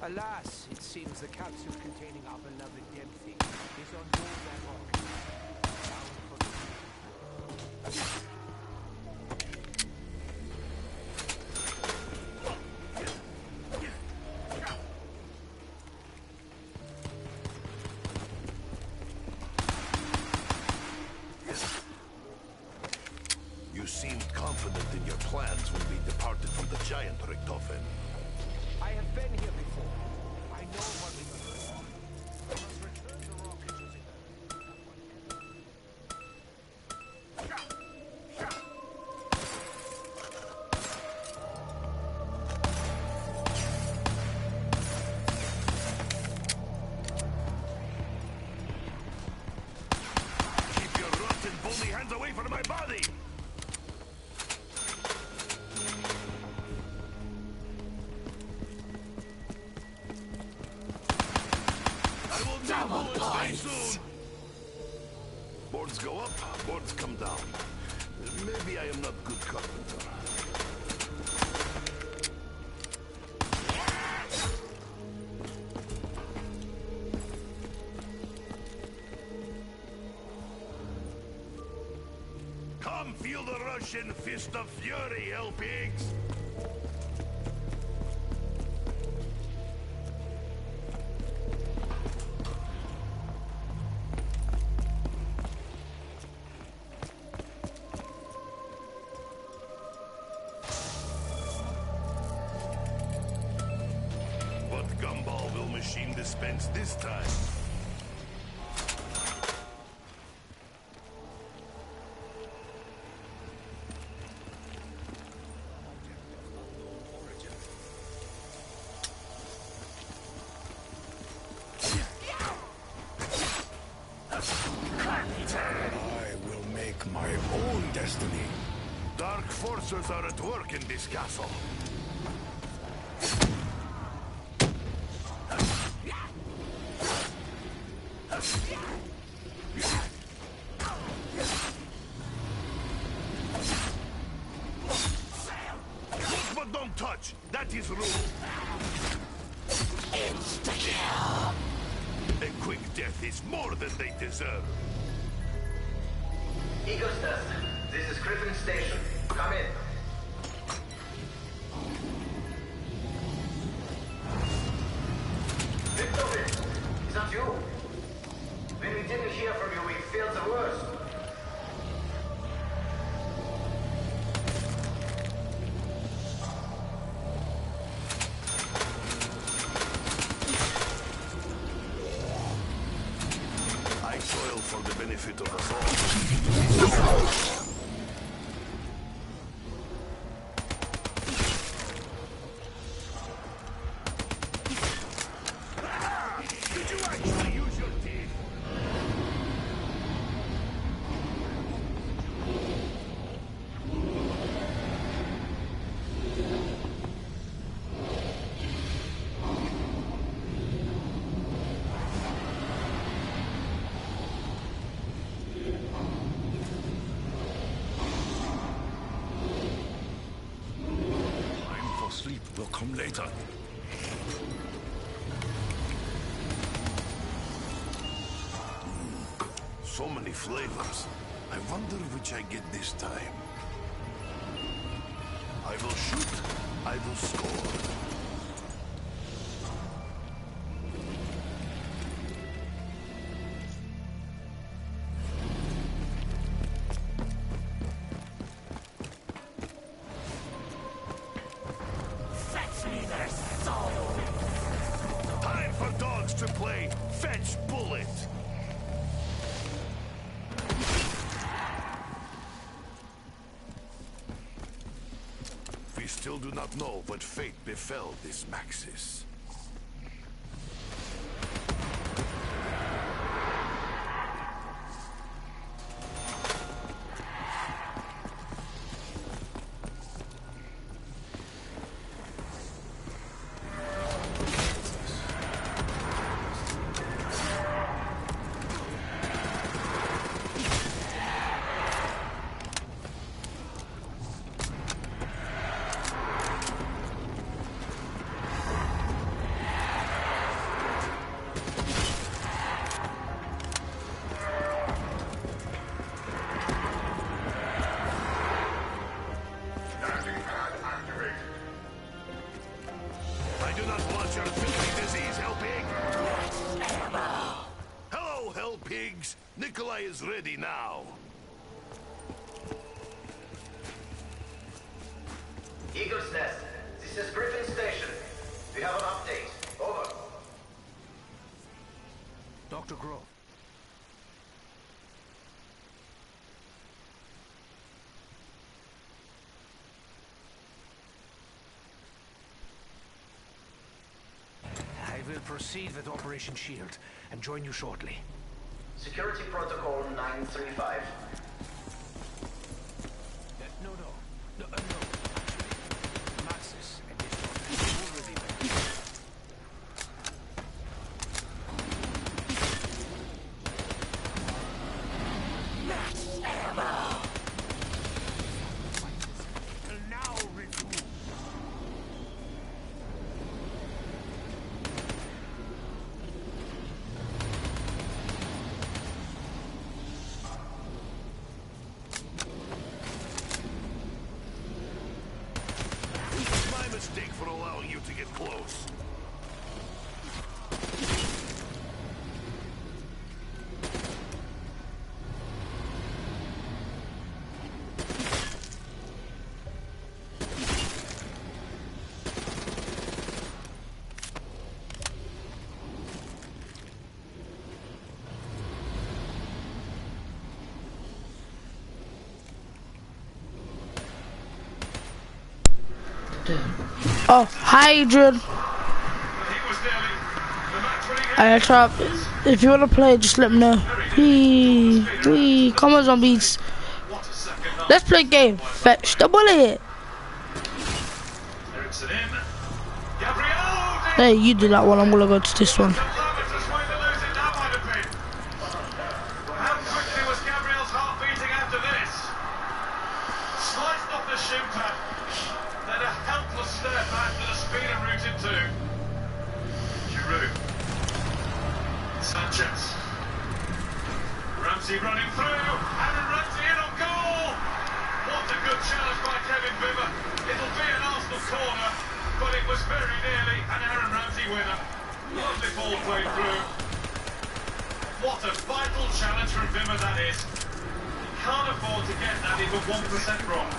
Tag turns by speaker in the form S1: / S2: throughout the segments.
S1: Alas, it seems the capsule containing our beloved Dempsey is on board that rocket. Bound for the
S2: You seemed confident in your plans when we departed from the giant Richtofen.
S1: I have been here before. I know what we must do. We must return the rocket using
S2: Keep your rotten, bony hands away from my body! Soon. Boards go up, boards come down. Maybe I am not good carpenter. Come feel the Russian fist of fury, hell pigs! Gumball will machine dispense this time. I will make my own destiny. Dark forces are at work in this castle. Touch. That is rule. Insta-kill. A quick death is more than they deserve.
S3: Eagles test. This is Griffin Station. Come in. Victor, is that you? When we didn't hear from you, we feared the worst.
S2: For the benefit of us all. Did you actually use your teeth? Sleep will come later. So many flavors. I wonder which I get this time. I will shoot. I will score. Time for dogs to play fetch bullet. We still do not know what fate befell this Maxis. Briggs! Nikolai is ready now.
S3: Eagle's Nest, this is Griffin Station. We have an update. Over.
S1: Dr. Grove. I will proceed with Operation Shield and join you shortly.
S3: Security Protocol 935.
S1: No. Actually, Maxis and his doctor already there. Max ammo! And now resume.
S2: Mistake for allowing you to get close.
S4: Oh, hi Adrian. Alright, Trap, if you want to play, just let me know. Come on, zombies. Let's play a game. Fetch the bullet. Hey, you do that one. I'm gonna go to this one.
S5: Running through, Aaron Ramsey in on goal! What a good challenge by Kevin Bimmer. It'll be an Arsenal corner, but it was very nearly an Aaron Ramsey winner. Lovely ball played through. What a vital challenge from Bimmer that is. Can't afford to get that even 1% wrong.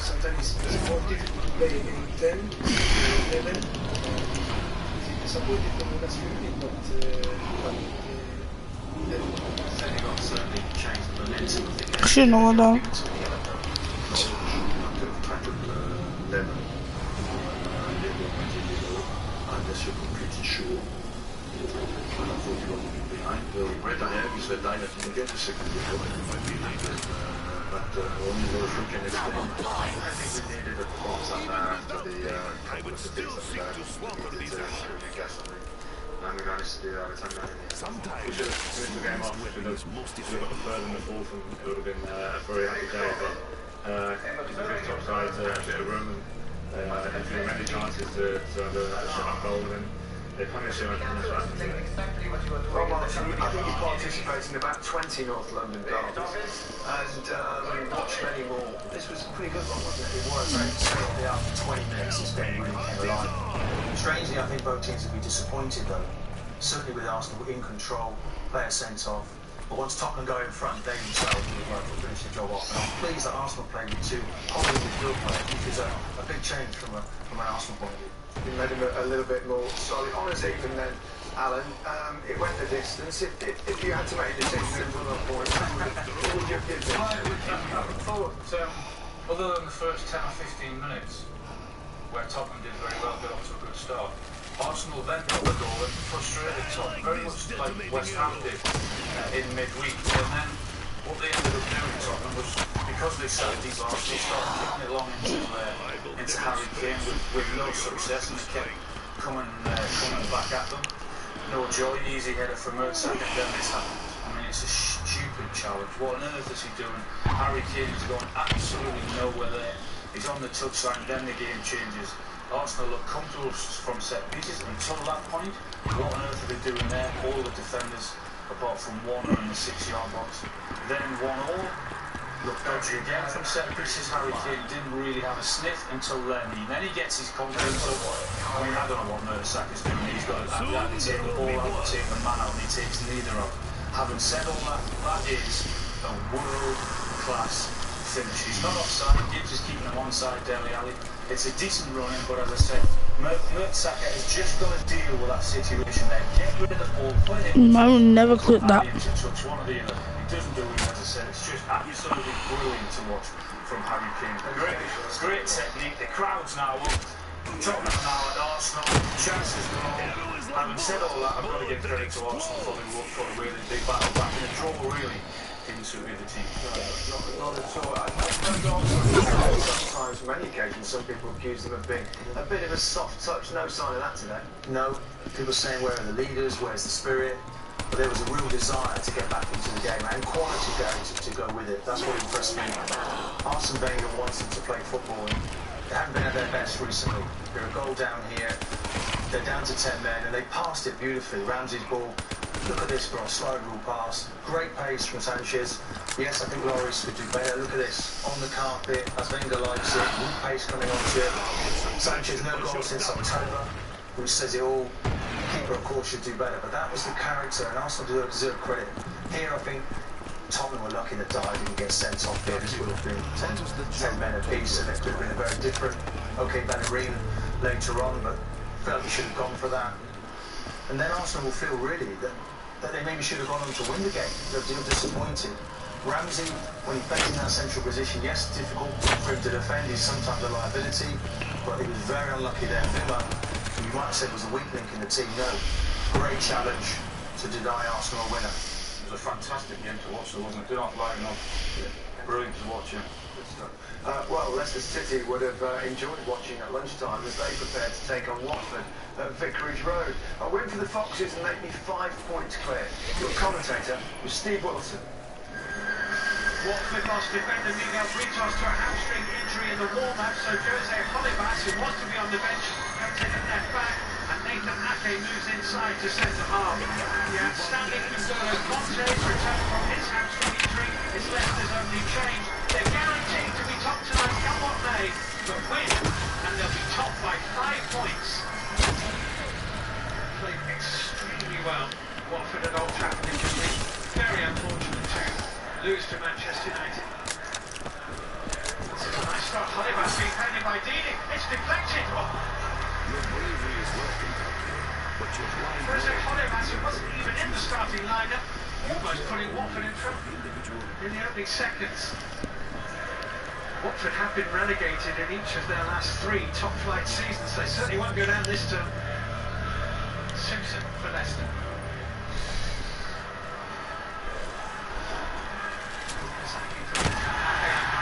S6: Sometimes it's more difficult to play in 10, 11. It's a good combination, but certainly changed the momentum of the game.
S4: Shit, no one down.
S6: Unless you're completely sure. And I thought you were moving behind. Well, right ahead, we said that you can get a second before it might be later. But only those who can explain. I think we needed a performance after the
S2: Sometimes
S6: we should have finished the game off. We should have got the third and the fourth, and it would have been a very happy day. But it's a bit topside, a bit of room, and many chances to have a shot on goal, and they punish him.
S7: Well, Martin, I think you participated in about 20 North London derbies and watched many more. This was a pretty good one, wasn't it? It was very strictly after 20 minutes, this game really came alive. Strangely, I think both teams would be disappointed though. Certainly with Arsenal in control, player sent off. But once Tottenham go in front, they themselves will finish the job off. And I'm pleased that Arsenal played with two probably midfield players, which is a big change from an Arsenal point of view.
S8: You made him a little bit more solid. Honestly, even then, Alan, it went the distance. If you had to make a decision from a point, what would you give him?
S9: I thought, other than the first 10 or 15 minutes, where Tottenham did very well, got off to a good start, Arsenal then got the goal and frustrated Tottenham, very much like West Ham did in midweek. And then what they ended up doing, Tottenham, was because they sat deep, Arsenal started kicking it long into Harry Kane with no success, and they kept coming back at them. No joy, easy header from Mertesacker, then this happened. I mean, it's a stupid challenge. What on earth is he doing? Harry Kane is going absolutely nowhere there. He's on the touchline, then the game changes. Arsenal look comfortable from set pieces until that point. What on earth are they doing there? All the defenders, apart from Warner in the 6-yard box. Then 1-1. Look dodgy again from set pieces. Harry Kane didn't really have a sniff until then. Then he gets his confidence up. I mean, I don't know what Mertesacker is doing. He's got to either take the ball out or take the man out, and he takes neither out. Having said all that, that is a world-class finish. He's not offside, Gibbs is keeping him onside down the alley. It's a decent running, but as I said, Mertesacker has just got to deal with that situation there. Get rid of the ball, put it in.
S4: I will never clip that.
S9: Touch one or the other. He doesn't do it, as I said. It's just absolutely brilliant to watch from Harry Kane. Great technique. The crowd's now up. Tottenham now at Arsenal. Chances grown. Having said all that, I've got to give credit to Arsenal for the way they battle back in a draw, really. Didn't suit the other team.
S8: Not at all. Sometimes, many occasions, some people accuse them of being a bit of a soft touch. No sign of that today. No. People saying, where are the leaders? Where's the spirit? But there was a real desire to get back into the game and quality games to go with it. That's what impressed me. Arsene Wenger wants them to play football. And they haven't been at their best recently. They're a goal down here. They're down to 10 men, and they passed it beautifully. Ramsey's ball. Look at this for a slow rule pass. Great pace from Sanchez. Yes, I think Lloris could do better. Look at this. On the carpet, as Wenger likes it. Good pace coming onto it. Sanchez, no goal since October, which says it all. The keeper, of course, should do better. But that was the character, and Arsenal do deserve credit. Here, I think Tottenham were lucky that Dyer didn't get sent off here. This would have been 10 men apiece, and it could have been a very different. Okay, Bellerin later on, but felt he should have gone for that. And then Arsenal will feel really that they maybe should have gone on to win the game. They're disappointed. Ramsey, when he plays in that central position, yes, difficult for him to defend. He's sometimes a liability, but he was very unlucky there. Villa, who you might have said was a weak link in the team, no. Great challenge to deny Arsenal a winner.
S9: It was a fantastic game to watch, though, wasn't it? Did not lie enough. Brilliant to watch him.
S8: Well, Leicester City would have enjoyed watching at lunchtime as they prepared to take on Watford at Vicarage Road. A win for the Foxes and make me 5 points clear. Your commentator was Steve Wilson.
S5: Watford lost defender Miguel Britos to a hamstring injury in the warm-up, so Jose Holibas, who was to be on the bench, comes in at left back, and Nathan Ake moves inside to centre-half. The outstanding N'Golo Conte returned from his hamstring injury is Leicester's only change. They're guaranteed to be top tonight, come what may, but win, and they'll be top by 5 points. Played extremely well, Watford at Old Trafford in this week. Very unfortunate to lose to Manchester United. This is a nice start. Holibas being handed by Dini. It's deflected. Oh.
S2: Your bravery is welcome, but your blind
S5: Jose Holibas, who wasn't even in the starting lineup, almost putting Watford in front in the opening seconds. Watford have been relegated in each of their last 3 top-flight seasons. They certainly won't go down this term. Simpson for Leicester.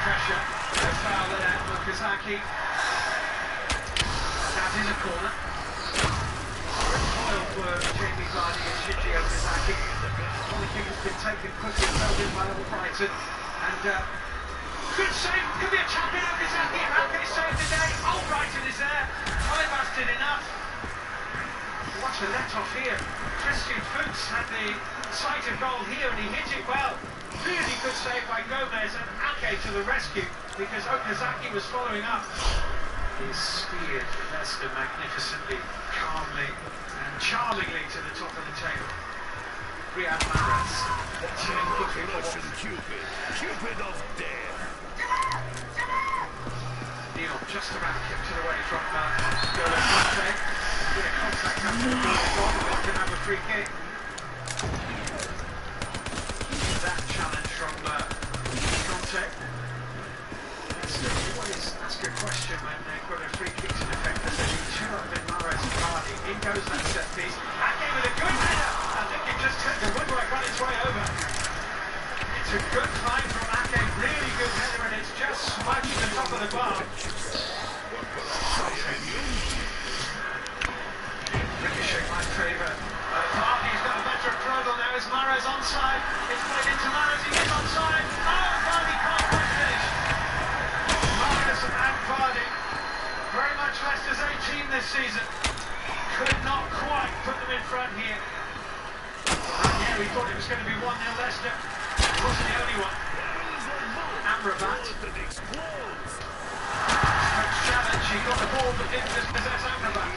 S5: Pressure, no foul there, Okazaki. That's in the corner. Foiled were Jamie Vardy and Shinji Okazaki. Only thing has been taken quickly, held in by Brighton. And good save, could be a champion Okazaki. Ake saved the day. Oh, Brighton is there. Holibas did enough. Watch the let off here. Christian Fuchs had the sight of goal here and he hit it well. Really good save by Gomez and Ake to the rescue because Okazaki was following up. He's steered Leicester magnificently, calmly and charmingly to the top of the table. Riyad Mahrez turning quickly
S2: Russian Cupid of death.
S5: Neil just about kept it away from N'Golo Conte. Bit of contact after the goal, we can have a free kick. That challenge from Conte. Let's always ask a question when they've got a free kick to defend. There's only 2 up in Mahrez and Vardy. In goes that set piece. Ake with a good header. I think it just took the woodwork on its way over. It's a good find from Ake. Really good header and it's just smudged the top of the bar. Ricochet might favour. Vardy's got a better approval now. Is Mahrez onside? It's played into Mahrez. He is onside. Oh, Vardy can't quite finish. Mahrez and Vardy, very much Leicester's A team this season. Could not quite put them in front here. And yeah, we thought it was going to be 1-0 Leicester. It wasn't the only one. Amrabat. Challenge. He got the ball but didn't just possess Amrabat.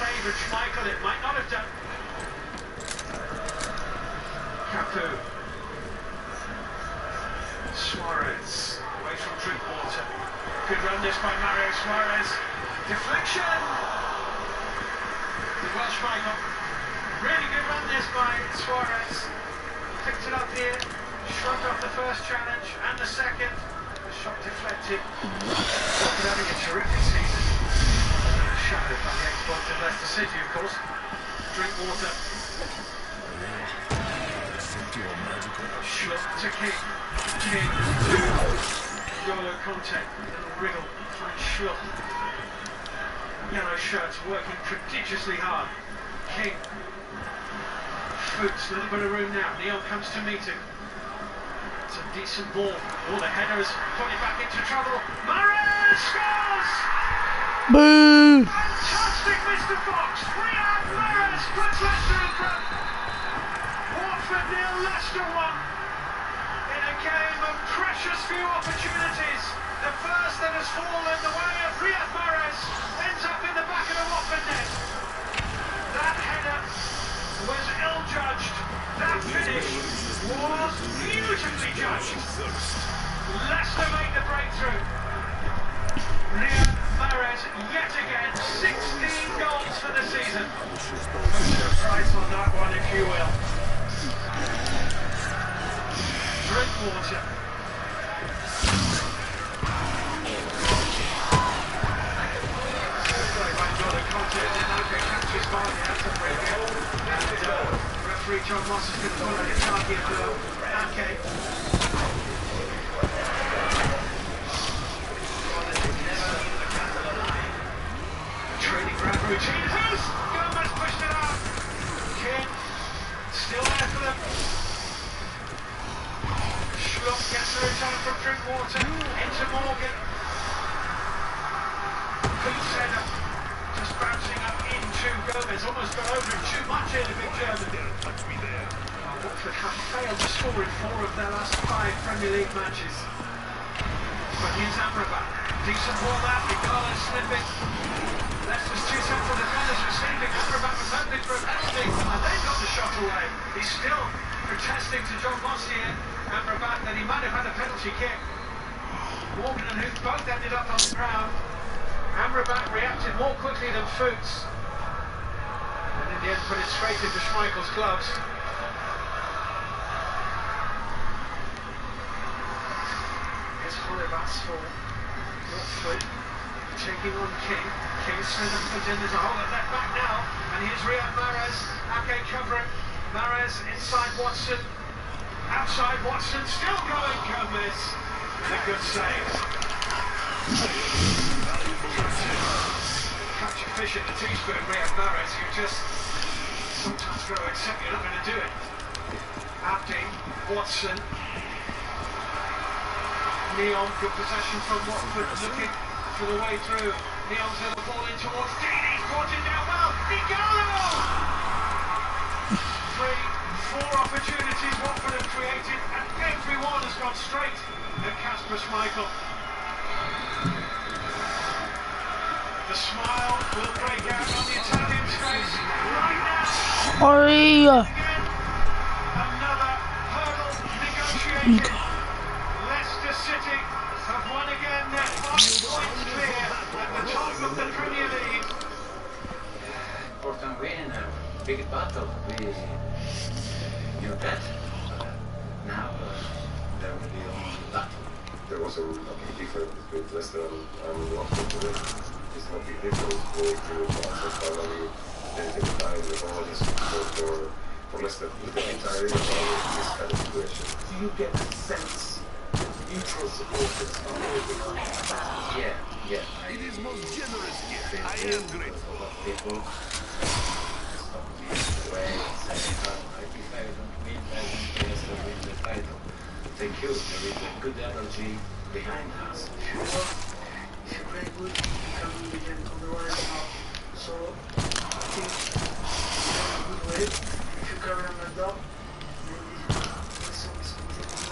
S5: favoured Schmeichel, it might not have done. Cafu. Suarez, away from Drinkwater. Good run this by Mario Suarez. Deflection! Well, Schmeichel. Really good run this by Suarez. Picked it up here, shrugged off the first challenge and the second. The shot deflected. He's having a terrific season. Shadowed by the exploits of Leicester City, of course. Drinkwater. Schlupp to King. King to Yolo Conte. Little wriggle by Schlupp. Yellow shirts working prodigiously hard. King. Fuchs, a little bit of room now. Neon comes to meet him. It's a decent ball. All the headers put it back into trouble. Mahrez scores!
S4: Boo!
S5: Fantastic, Mr. Fox. Riyad Mahrez puts Leicester in front. Watford 0, Leicester 1. In a game of precious few opportunities. The first that has fallen the way of Riyad Mahrez ends up in the back of the Watford net. That header was ill-judged. That finish was beautifully judged. Leicester made the breakthrough. Riyad Mahrez yet again, 16 goals for the season. Put a price on that one, if you will. Drinkwater. Referee John Moss is going to call it a target blow. Okay. Training grab routine. Who's? Gomez pushed it out. King still there for them. Schlupp gets the return from Drinkwater into Morgan. Boots header. Just bouncing up into Gomez, almost got over it too much here, the big German. Watford have failed to score in 4 of their last 5 Premier League matches. But here's Amrabat. Decent ball out, Igalo slipping. Leicester's 2 central defenders receiving. Amrabat was hoping for a penalty, and they got the shot away. He's still protesting to John Moss here, Amrabat, that he might have had a penalty kick. Morgan and Huth both ended up on the ground. Amrabat reacted more quickly than Fuchs, and in the end put it straight into Schmeichel's gloves. Here's Holibas for Watford, taking on King. King's centre foot in, there's a hole at left back now, and here's Riyad Mahrez. Ake covering. Mahrez inside Watson, outside Watson, still going Gomez. And a good save. Catch a fish at the teaspoon, Riyad Mahrez. You just sometimes got to accept you're not going to do it. Abdi, Watson, Neon, good possession from Watford, looking for the way through. Neon's got the ball in towards Deeney's brought it down well. Igalo! 3, 4 opportunities Watford have created, and every one has gone straight at Kasper Schmeichel. The smile will break out on the Italian's face right now.
S4: Sorry.
S5: Again, another hurdle negotiated. Leicester City have won again. They're 5 points clear at the top of the Premier League.
S3: Important win, a big battle. We knew that. Now there will be only battle.
S10: There was a big difference between Leicester and Watford today. It's not big difference going through the process. Finally, they take the time, the ball is for Leicester. Look at the entire area of this kind of situation.
S8: Do you get a sense neutral supporters are all behind that?
S3: Yeah.
S2: It is most generous gift. I am grateful.
S3: People stop me away and say, if I don't win, I want Leicester win the title. Thank you. There is a good energy behind us.
S8: If you play good, you can win again on the rise now. So I think you're in a good way. If you carry on like that, maybe there's something more.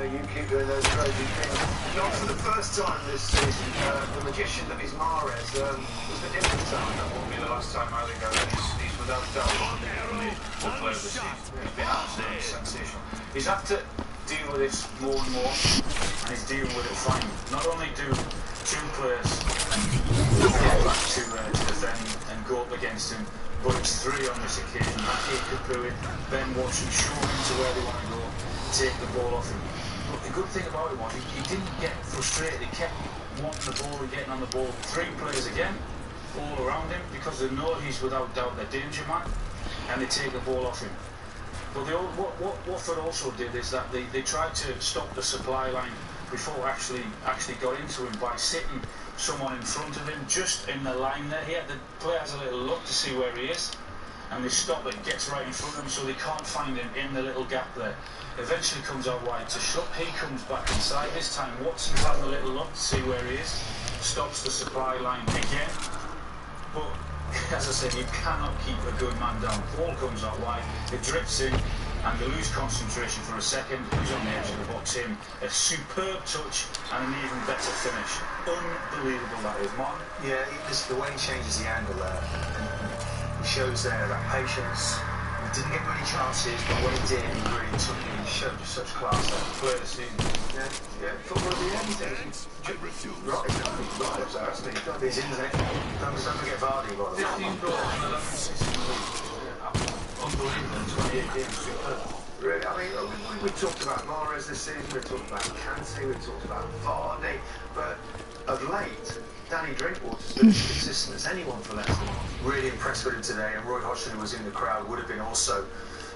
S7: You keep doing those crazy things. Not for the first last time this season, the magician that is Mahrez was the different time.
S9: That won't be the last time either, Gary. He's without doubt one of the player of the season. He's been absolutely sensational. He's had to deal with this more and more, and he's dealing with it fine. Not only do two players get back to defend and go up against him, but it's three on this occasion. Aki, Kapui, Ben Watson, show him to where they want to go, take the ball off him. But the good thing about him was he didn't get frustrated. He kept wanting the ball and getting on the ball. Three players again, all around him, because they know he's without doubt their danger man, and they take the ball off him. But what Watford also did is that they tried to stop the supply line before actually got into him by sitting someone in front of him, just in the line there. The player has a little look to see where he is, and they stop it, gets right in front of him, so they can't find him in the little gap there. Eventually comes out wide to Schlupp. He comes back inside. This time Watson's having a little look to see where he is, stops the supply line again. But as I said, you cannot keep a good man down. Ball comes out wide, it drifts in, and they lose concentration for a second. Who's on the edge of the box? Him. A superb touch and an even better finish. Unbelievable that is, Martin.
S8: Yeah, the way he changes the angle there, he shows there that patience. He didn't get many chances, but when he did, he really took it. He showed such class there.
S9: Player of the season.
S7: Yeah, football at the end. Right, actually,
S8: He's in there. Don't forget Vardy, by the way.
S9: 15 goals and 11 assists in the league. Unbelievable. 28 games. Superb.
S7: Really, I mean, we talked about Mahrez this season, we talked about Kante, we talked about Vardy, but of late, Danny Drinkwater's been as consistent as anyone for Leicester.
S8: Really impressed with him today, and Roy Hodgson, who was in the crowd, would have been also.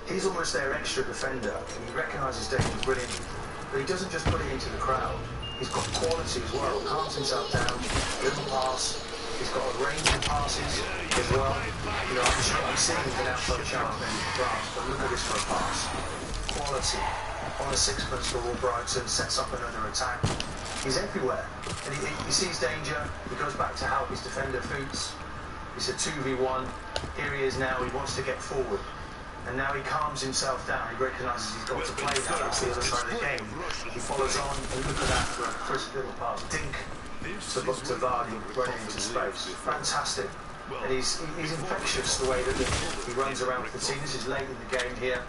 S8: He's almost their extra defender, and he recognises danger brilliantly, but he doesn't just put it into the crowd. He's got quality as well, calms himself down, little pass. He's got a range of passes as well. You know, I'm seeing he's been outside the chance maybe for France, but look at this for a pass. Quality. On the sixpence for Brighton, sets up another attack. He's everywhere. And he sees danger, he goes back to help his defender Fuchs. It's a 2v1. Here he is now, he wants to get forward. And now he calms himself down, he recognises he's got to play now, that's the other side of the game. He follows on, and look at that for a crisp little pass. Dink to Vardy running into space. Fantastic. And he's infectious the way that he runs around with the team. This is late in the game here.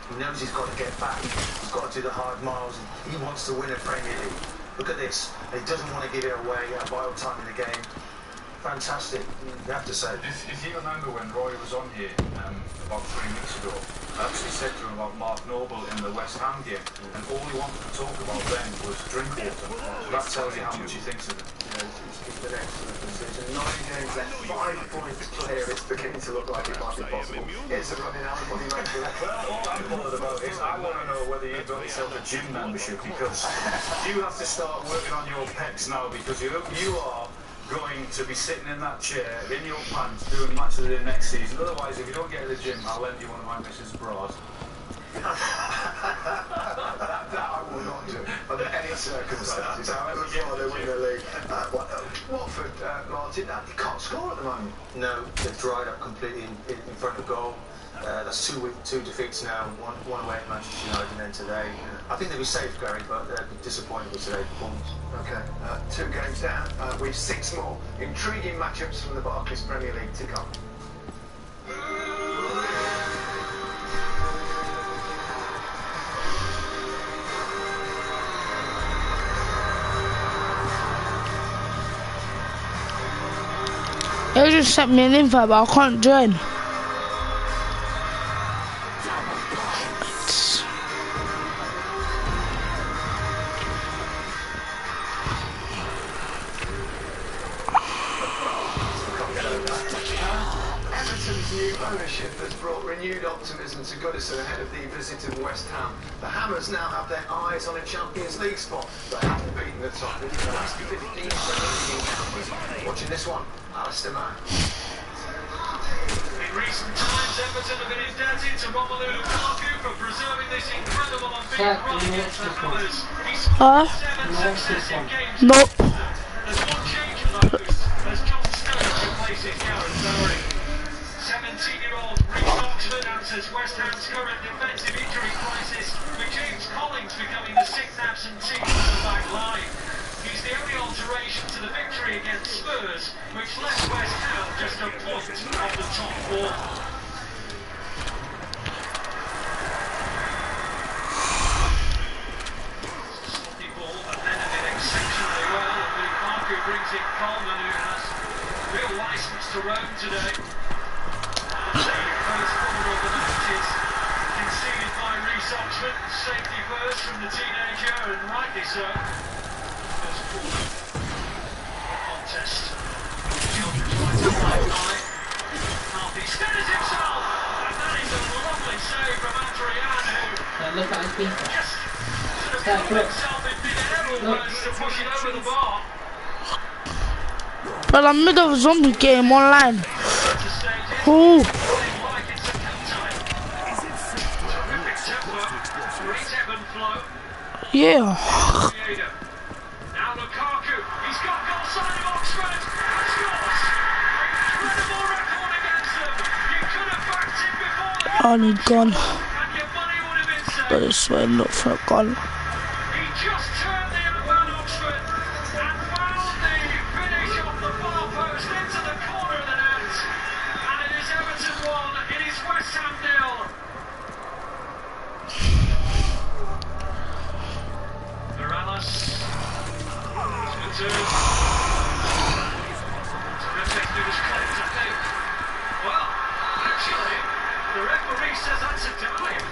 S8: He knows he's got to get back. He's got to do the hard miles. He wants to win a Premier League. Look at this. And he doesn't want to give it away at a vital time in the game. Fantastic, you have to say.
S9: If you remember when Roy was on here about 3 weeks ago, I actually said to him about Mark Noble in the West Ham game, and all he wanted to talk about then was Drinkwater. That tells you how much he thinks of it.
S7: Yeah, he's been excellent this season. 9 games left, 5 points clear. It's beginning to look like it might be possible. It's a running out of money right for that.
S9: Well, all I'm bothered about is I want to know whether you've got yourself a gym membership, because you have to start working on your pecs now, because you are going to be sitting in that chair in your pants doing match of the day next season. Otherwise, if you don't get to the gym, I'll lend you one of my missus' bras.
S7: That I will not do under any circumstances. However far they win the league. Watford, Martin, they can't score at the moment.
S8: No, they've dried up completely in front of goal. That's two defeats now, one away at Manchester United and then today. I think they'll be safe, Gary, but they're disappointed with today's performance.
S7: Okay, 2 games down, with 6 more intriguing matchups from the Barclays Premier League to come.
S4: They just sent me an invite, but I can't join.
S7: Ownership has brought renewed optimism to Goodison ahead of the visit of West Ham. The Hammers now have their eyes on a Champions League spot, but haven't beaten the top in the last 15 Premier League encounters. Watching this one, Alistair Mann.
S5: In recent times, Everton have been indebted to Romelu Lukaku for preserving this incredible unbeaten run against the Hammers. He's scored 7 successive games.
S4: Nope.
S5: There's one change in those as John Stones replaces Gareth Barry. 17-year-old Reece Oxford answers West Ham's current defensive injury crisis, with James Collins becoming the 6th absentee from the back line. He's the only alteration to the victory against Spurs, which left West Ham just a point off the top four. Sloppy ball, and then did exceptionally well. And Lukaku brings in Coleman, who has real licence to roam today. The first corner of the match is conceded by Reece Oxford. Safety first from the teenager, and rightly so. First corner contest. Children trying to fly high. Harvey steadies himself, and that is a lovely save from Adrian, who
S11: Look at his pizza.
S5: just sort of caught himself in mid-air almost to push it over the bar.
S4: Well, I'm mid of a zombie game online. Ooh. Yeah.
S5: Now Lukaku, he's got goal sign of Oxford and scores. Incredible record against them. You could have backed him before the
S4: Only gone.
S5: and your money would have been saved.
S4: But it's well not for a goal.
S5: He just turned the outbound Oxford and found the finish off the far post into the corner of the net. And it is Everton 1, it is West Ham 0. Morales. Terrific, he was clipped, I think. Well, actually, the referee says that's a dive.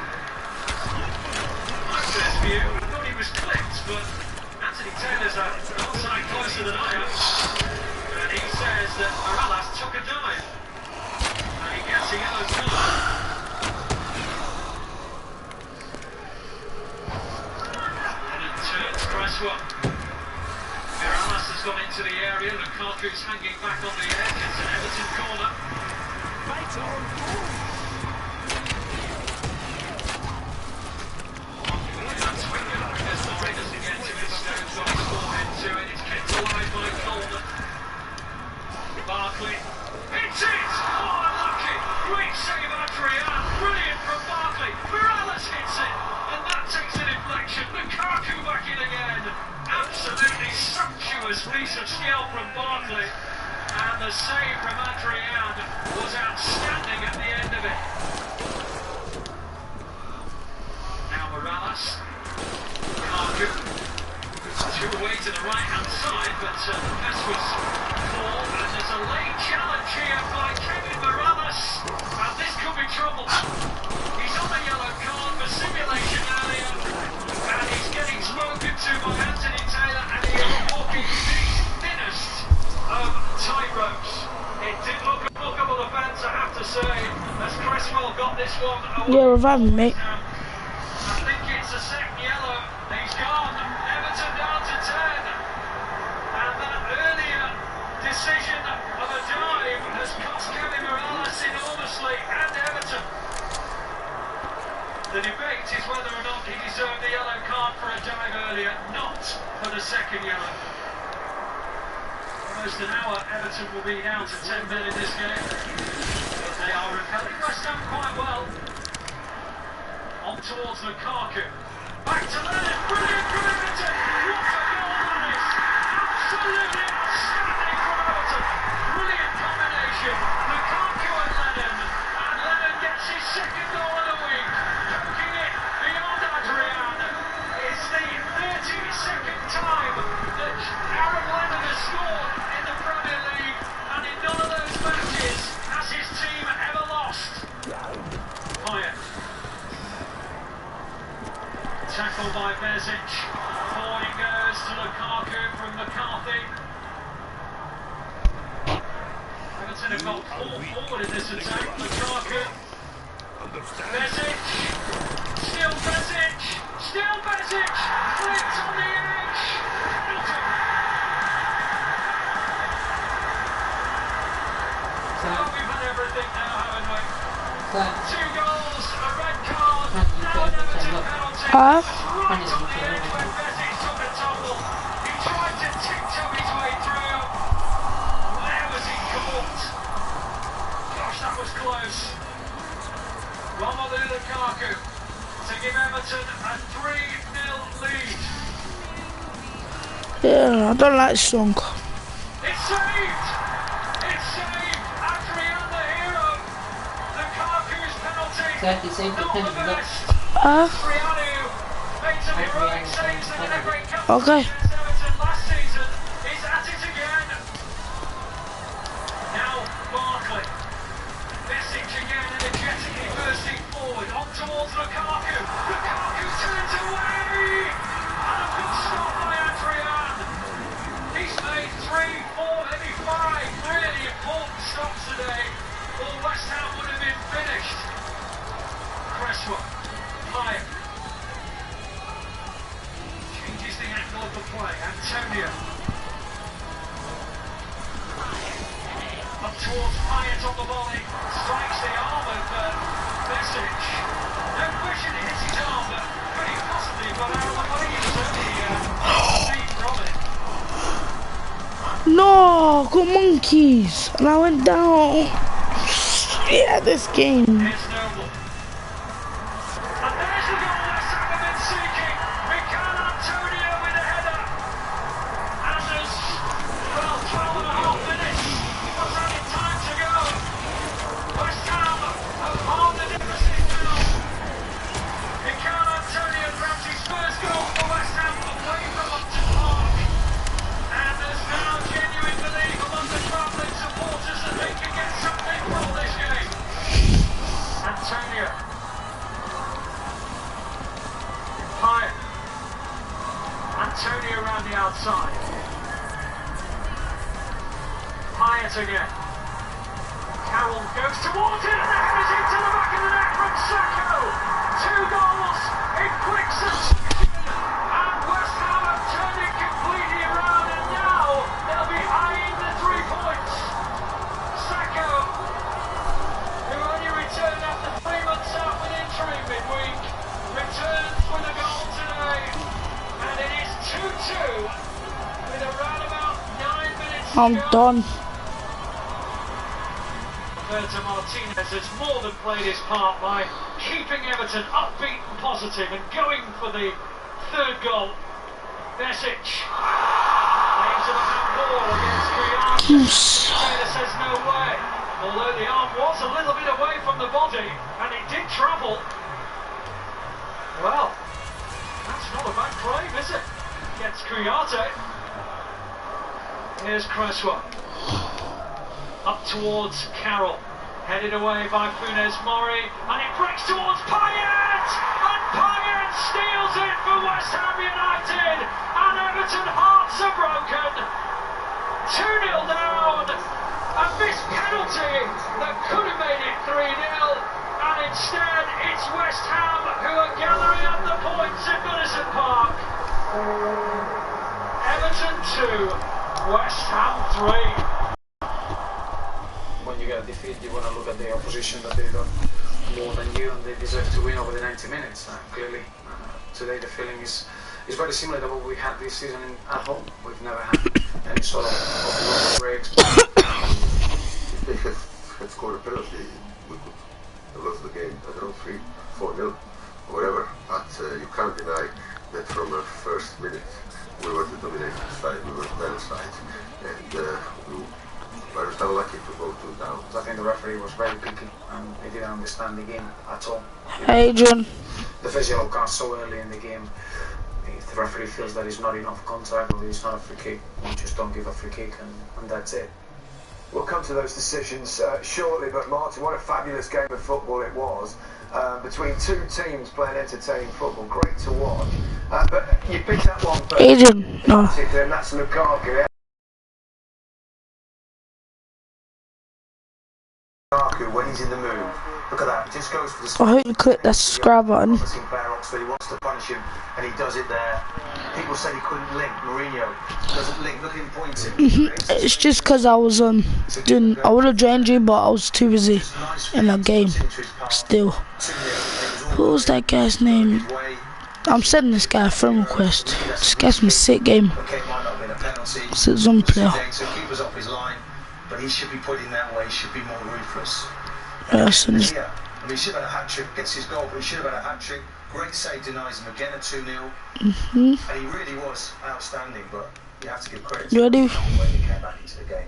S5: My first view, I thought he was clipped, but Anthony Taylor's outside closer than I am. And he says that Morales took a dive. And he gets a yellow card. And it turns Cresswell. Morales has gone into the area. Lukaku's hanging back on the edge. It's an Everton corner. That's Wigan. As Murray doesn't get to it, Stone's got his forehead to it. It's kept alive by Coleman. Barkley. It's it! Oh, unlucky! Great save, Adrian. Brilliant from Barkley. Morales hits it. And that takes a deflection. Lukaku back in again. Absolutely sumptuous piece of skill from Barkley, and the save from Adrian was outstanding at the end of it. Now Morales, Lukaku, two away to the right hand side, but the pass was poor, and there's a late challenge here by Kevin Morales, and this could be trouble. He's on a yellow card for simulation earlier, and he's getting spoken to by Anthony Taylor, and he is walking the thinnest of tightropes. It did look a lookable offence, I have to say, as Cresswell got this one away.
S4: Yeah, revive me, mate.
S5: I think it's a second yellow. He's gone. Everton down to 10. And that earlier decision of a dive has cost Kevin Morales enormously, and Everton. The debate is whether or not he deserved the yellow card for a dive earlier, not for the second yellow. Almost an hour, Everton will be down to 10 men in this game. They are repelling West Ham quite well. On towards Lukaku. Back to Lennon. Brilliant from Everton. What a goal that is. Absolutely outstanding from Everton. Brilliant combination. Lukaku and Lennon. And Lennon gets his second goal of the week. Poking it beyond Adrian. It's the 32nd time that Aaron Lennon has scored in the Premier League. And in none of those matches has his team ever lost. Higher. Tackled by Bezic. Forward it goes to Lukaku from McCarthy. Everton have got full forward in this attack. Lukaku. Bezic. Still Bezic. Still Bezic. Flicked on the edge. Penalty. Well, we've had everything now, haven't we? 2 goals, a red card, now an Everton penalty. Right on the edge when Bezic took a tumble. He tried to tiptoe his way through. Where was he caught? Gosh, that was close. Romelu Lukaku to give Everton a 3-0 lead.
S4: Yeah, I don't like this song.
S5: It's saved! It's saved! Adrian, the hero! Lukaku's penalty!
S11: Exactly, saved the
S5: Not the
S11: penalty.
S5: best!
S4: Ah,
S5: Adriano made some heroic saves in the FA Cup
S4: okay.
S5: against Everton last season. He's at it again. Now Barkley. Message again energetically bursting forward. On towards Lukaku. Lukaku turns away! And a good stop by Adrian. He's made 3, 4, maybe 5 really important stops today, or West Ham would have been finished. Cresswell, higher. Changes the angle of the play. Antonio. Up towards Hyatt on the volley. Strikes the arm of Message. No question it hits his arm, but could he possibly have got out of the way? He was only seen from it.
S4: No, got monkeys. And I went down. Yeah, this game.
S5: It's Noble. And there's the goal West Ham have been seeking. Mikel Antonio with a header. And there's, well, 12 and a half minutes. What's added time to go? West Ham have halved the deficit now. Mikel Antonio grabs his first goal for West Ham away from Upton Park. And there's now genuine belief among the travelling supporters that they can get something from this game. Antonio. Higher. Antonio around the outside. Hyatt again. Carroll goes towards it and the head is into the back of the net from Sacco. 2 goals in quick succession. And West Ham have turned it completely around and now they'll be eyeing the 3 points. Sacco, who only returned after 3 months out with injury midweek, returns with a goal today. And it is 2-2 with around about 9 minutes to
S4: I'm
S5: go.
S4: done.
S5: Roberto Martinez has more than played his part by keeping Everton upbeat and positive and going for the 3rd goal. Message aims at a handball against Kriyanka. Taylor says no way, although the arm was a little bit away from the body and it did travel. Well, that's not a bad claim, is it? Gets Kriyanka. Here's Cresswell. Up towards Carroll. Headed away by Funes Mori. And it breaks towards Payet! And Payet steals it for West Ham United! And Everton hearts are broken! 2-0 down! A missed penalty that could have made it 3-0. And instead it's West Ham who are gathering up the points at Goodison Park. Everton 2, West Ham 3.
S3: When you get a defeat, you want to look at the opposition that they've done more than you, and they deserve to win over the 90 minutes. Clearly, today the feeling is very similar to what we had this season at home. We've never had any sort of breaks.
S10: If they had scored a penalty, we could have lost the game. I don't know, 3, 4-0, whatever. But you can't deny that from the first minute we were the dominating side, we were the better side, and we were unlucky to go 2 down.
S3: I think the referee was very picky and he didn't understand the game at all.
S4: Hey, John.
S3: The first yellow card so early in the game, if the referee feels that it's not enough contact or it's not a free kick, you just don't give a free kick and that's it.
S7: We'll come to those decisions shortly, but Martin, what a fabulous game of football it was. Between 2 teams playing entertaining football, great to watch. But you picked that one
S4: Adrian, no.
S7: particularly, and that's Lukaku. When he's in the mood, look at that, he just goes for the
S4: I hope you click that subscribe button.
S7: He wants to punish him and he does it there. People said he couldn't link. Mourinho doesn't link, look at him pointing.
S4: It's just because I was doing, I would have joined you, but I was too busy in that game. Still, what was that guy's name? I'm sending this guy a friend request. This guy's from a sick game. It's a zombie player.
S8: So keeper's off his line, but he should be put in that way. He should be more ruthless.
S4: Yes, and
S8: Here, I mean, he should have had a hat-trick, gets his goal, but he should have had a hat-trick. Great save, denies him again at 2-0. And he really was outstanding, but you have to give credit
S4: You ready?
S8: to when he came back into the game.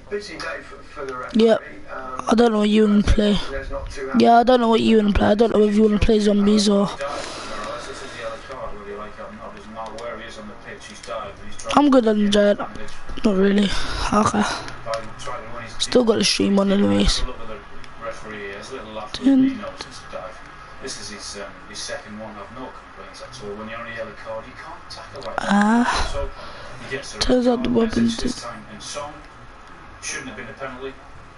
S7: Busy day for the referee.
S4: Yep. I don't know what you want to play.
S7: There's not too happy.
S4: Yeah, I don't know what you want to play. I don't know if you want to play zombies or.
S9: This is the yellow card, whether you like it or not. Doesn't matter where he is on the pitch, he's dived.
S4: I'm good on the giant. Not really. Okay. Still got the stream on anyways.
S9: Look at the referee, a little after he knows it's a dive. This is his second one. I've no complaints at all. When you're on a yellow card, you can't tackle like that. So he gets the
S4: turns out the weapons
S9: this time in Song. Shouldn't have been a penalty.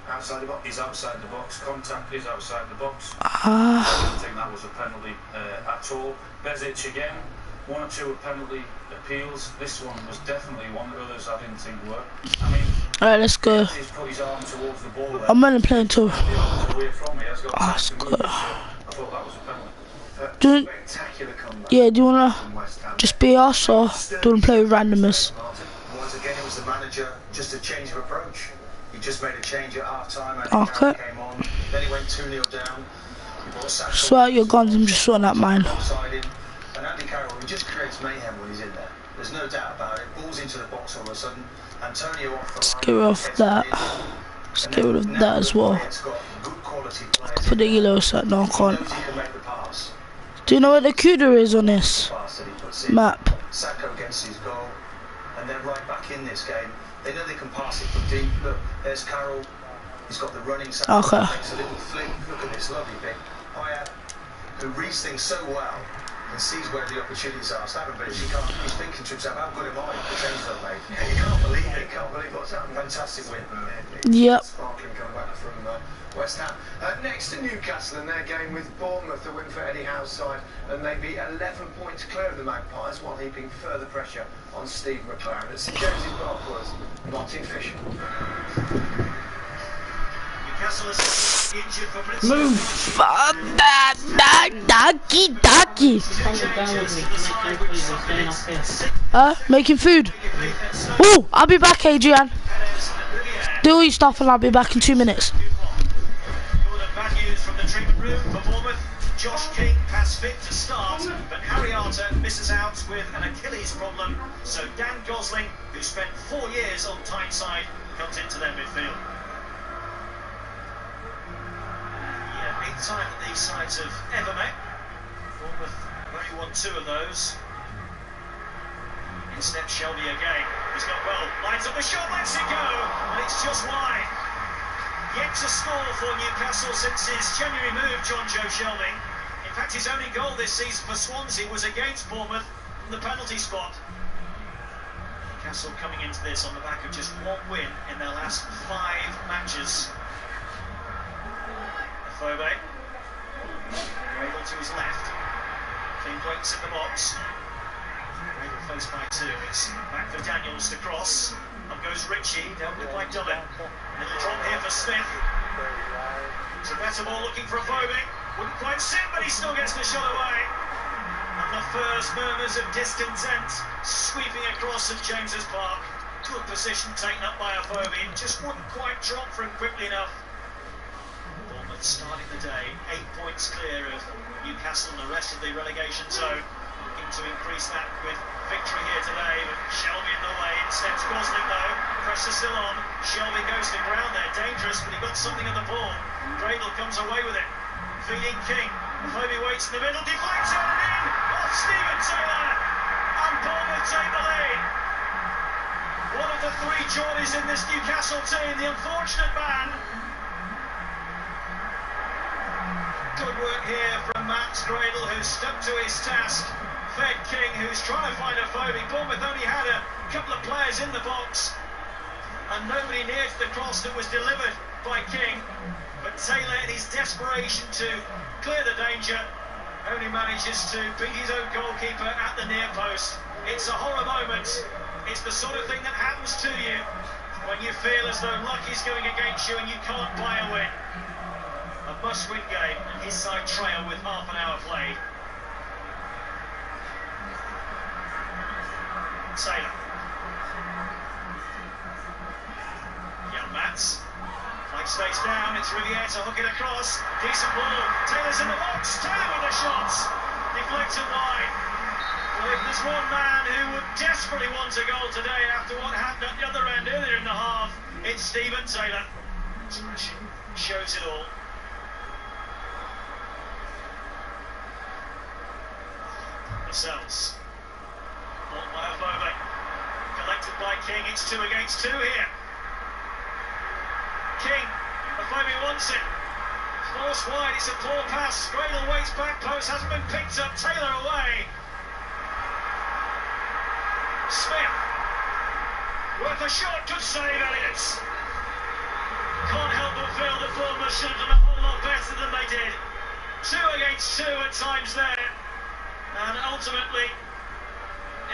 S9: Outside the box. He's outside the box. Contact is outside the box. I don't think that was a penalty at all. Bezic again. One or two penalty appeals. This one was definitely one. The others I didn't think were. I mean,
S4: alright, let's go.
S9: he's put his arm towards the ball there.
S4: I'm only playing two.
S9: Away from me. Has got
S4: That's good.
S9: I thought that was a penalty.
S4: Do,
S7: Spectacular comeback
S4: yeah, do you wanna
S7: from West Ham.
S4: just be us or do you wanna play with randomers?
S8: Once again, it was the manager, just a change of approach. He just made a change at half time and
S4: Okay.
S8: came on. Then he went 2-0 down. He brought Saka
S4: Swear out your guns, I'm just sorting out mine.
S8: alongside him. And Andy Carroll, he just creates mayhem when he's in there. There's no doubt about it. Balls into the box all of a sudden. Antonio off the
S4: Let's
S8: line.
S4: get rid of that. Let's get rid of that as well.
S8: It's got good quality players.
S4: Put the yellow set. No, I can't.
S8: He knows he can make the pass.
S4: Do you know where the CUDA is on this
S8: Pass that he puts in.
S4: map?
S8: Saka against his goal. And then right back in this game. They know they can pass it from deep. Look, there's Carroll. He's got the running Saka.
S4: Okay.
S8: Makes a little flick. Look at this lovely bit. Payet, who reads things so well and sees where the opportunities are. Stavrovic, he's thinking to himself, how good am I? The changes I've made. You can't believe it. You can't believe what's happened. Fantastic win.
S4: Yep.
S7: Sparkling comeback from West Ham. Next to Newcastle in their game with Bournemouth, a win for Eddie Howe's side, and they'd be 11 points clear of the Magpies while heaping further pressure on Steve McLaren. At St James's Park was Martin Fisher.
S4: Move. Making food. Oh, I'll be back, Adrian. Do all your stuff and I'll be back in 2 minutes.
S5: Bad news from the treatment room for Bournemouth. Josh King has fit to start, but Harry Arter misses out with an Achilles problem. So Dan Gosling, who spent 4 years on Tyneside, comes into their midfield. Yeah, 8th time that these sides have ever met. Bournemouth only won 2 of those. In steps Shelby again. He's got well, lines up the shot, lets it go, and it's just wide. Yet to score for Newcastle since his January move, John Joe Shelby. In fact, his only goal this season for Swansea was against Bournemouth from the penalty spot. Newcastle coming into this on the back of just 1 win in their last 5 matches. Afobe. Gradle to his left. Clean breaks in the box. Gradle faced by 2. It's back for Daniels to cross. Up goes Ritchie, dealt with by Dublin. Little drop here for Smith. It's a better ball looking for Afobe. Wouldn't quite sit, but he still gets the shot away. And the first murmurs of discontent sweeping across St James's Park. Good position taken up by Afobe. It just wouldn't quite drop for him quickly enough. Bournemouth starting the day 8 points clear of Newcastle and the rest of the relegation zone. Looking to increase that with victory here today, but Shelby in the way. Steps Gosling though. Pressure still on. Shelby goes to ground there. Dangerous, but he got something on the ball. Gradle comes away with it. Feeding King. Afobe waits in the middle. Deflects it in. Off Stephen Taylor. And Bournemouth take the lead. One of the 3 joys in this Newcastle team. The unfortunate man. Good work here from Max Gradle, who stuck to his task. Fed King, who's trying to find Afobe. Bournemouth only had a couple of players in the box and nobody near to the cross that was delivered by King. But Taylor, in his desperation to clear the danger, only manages to beat his own goalkeeper at the near post. It's a horror moment. It's the sort of thing that happens to you when you feel as though luck is going against you and you can't buy a win. A must-win game, and his side trail with half an hour played. Taylor. Young Mats. Flag stays down, it's Riviere to hook it across. Decent ball. Taylor's in the box. Taylor with a shot. Deflected wide. Well, if there's one man who would desperately want a goal today after what happened at the other end earlier in the half, it's Stephen Taylor. Expression shows it all. Lascelles. Bought by Avove. Collected by King. It's 2 against 2 here. King. Avove wants it. Forced wide. It's a poor pass. Gradle waits back post. Hasn't been picked up. Taylor away. Smith. Worth a shot. Good save, Elliott. Can't help but feel that Bournemouth should have done a whole lot better than they did. 2 against 2 at times there. And ultimately,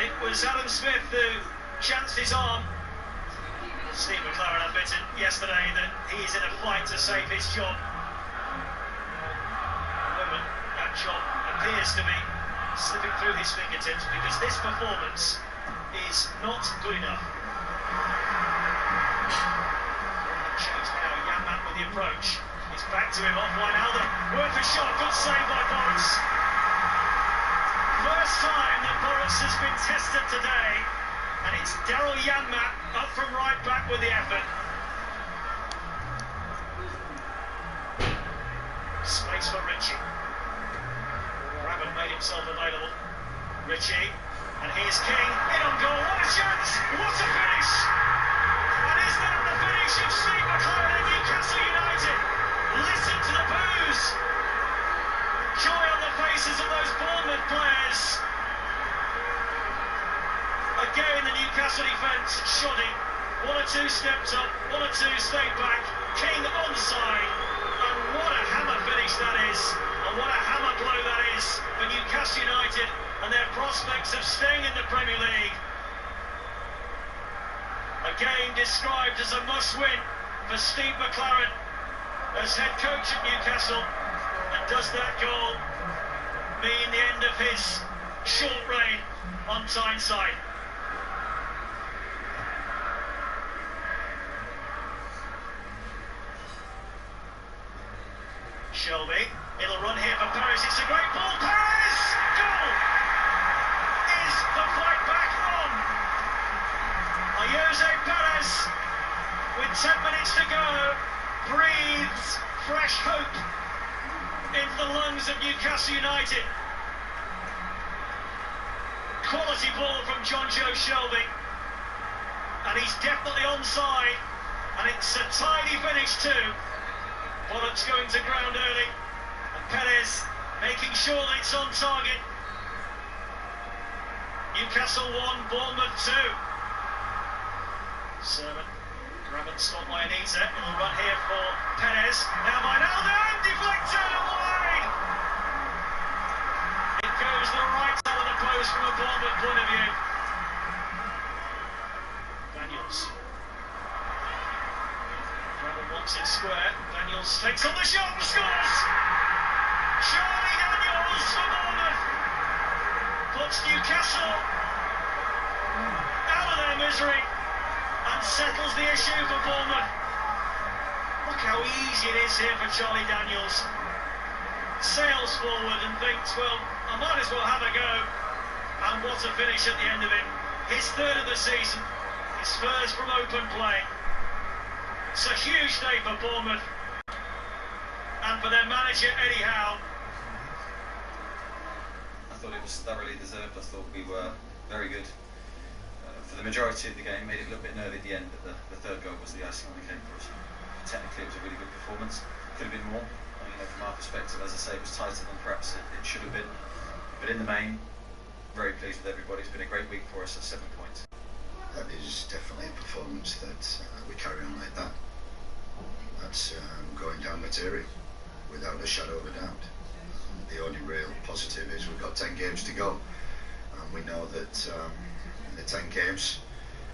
S5: it was Adam Smith who chanced his arm. Steve McLaren admitted yesterday that he is in a fight to save his job. However, that job appears to be slipping through his fingertips because this performance is not good enough. Change now, Yanmat with the approach. It's back to him off Wijnaldum. Worth a shot, good save by Boris. First time that Boris has been tested today, and it's Daryl Yanmat up from right back with the effort. Space for Ritchie. Raven made himself available. Ritchie, and here's King, in on goal, what a chance, what a finish! And is that the finish of Steve McLaren at Newcastle United? Listen to the boos! Joy on the faces of those Bournemouth players. Again, the Newcastle defence shoddy. 1 or 2 stepped up, 1 or 2 stayed back. King onside, and what a hammer finish that is, and what a hammer blow that is for Newcastle United and their prospects of staying in the Premier League. A game described as a must-win for Steve McLaren as head coach at Newcastle. And does that goal mean the end of his short reign on Tyneside? Shelby, it'll run here for Perez, it's a great ball, Perez! Goal! Is the fight back on? Jose Perez, with 10 minutes to go, breathes fresh hope into the lungs of Newcastle United. Quality ball from John Joe Shelby, and he's definitely onside, and it's a tidy finish too. Bollock's going to ground early, and Perez making sure that it's on target. Newcastle 1, Bournemouth 2. Sermon, Graben stopped by Anita, it'll run here for Perez. Now Wijnaldum, deflected and wide! It goes the right side of the post from a Bournemouth point of view. Daniels. Graben wants it square. Daniels takes on the shot and scores! Charlie Daniels for Bournemouth puts Newcastle out of their misery and settles the issue for Bournemouth. Look how easy it is here for Charlie Daniels. Sails forward and thinks, well, I might as well have a go. And what a finish at the end of it. His 3rd of the season, his first from open play. It's a huge day for Bournemouth and for their manager Eddie Howe.
S11: I thought it was thoroughly deserved. I thought we were very good for the majority of the game. Made it a little bit nervy at the end, but the 3rd goal was the icing on the cake for us. Technically, it was a really good performance. Could have been more. From our perspective, as I say, it was tighter than perhaps it should have been. But in the main, very pleased with everybody. It's been a great week for us at 7 points.
S12: That is definitely a performance that we carry on like that. That's going down material, without a shadow of a doubt. The only real positive is we've got 10 games to go, and we know that in the 10 games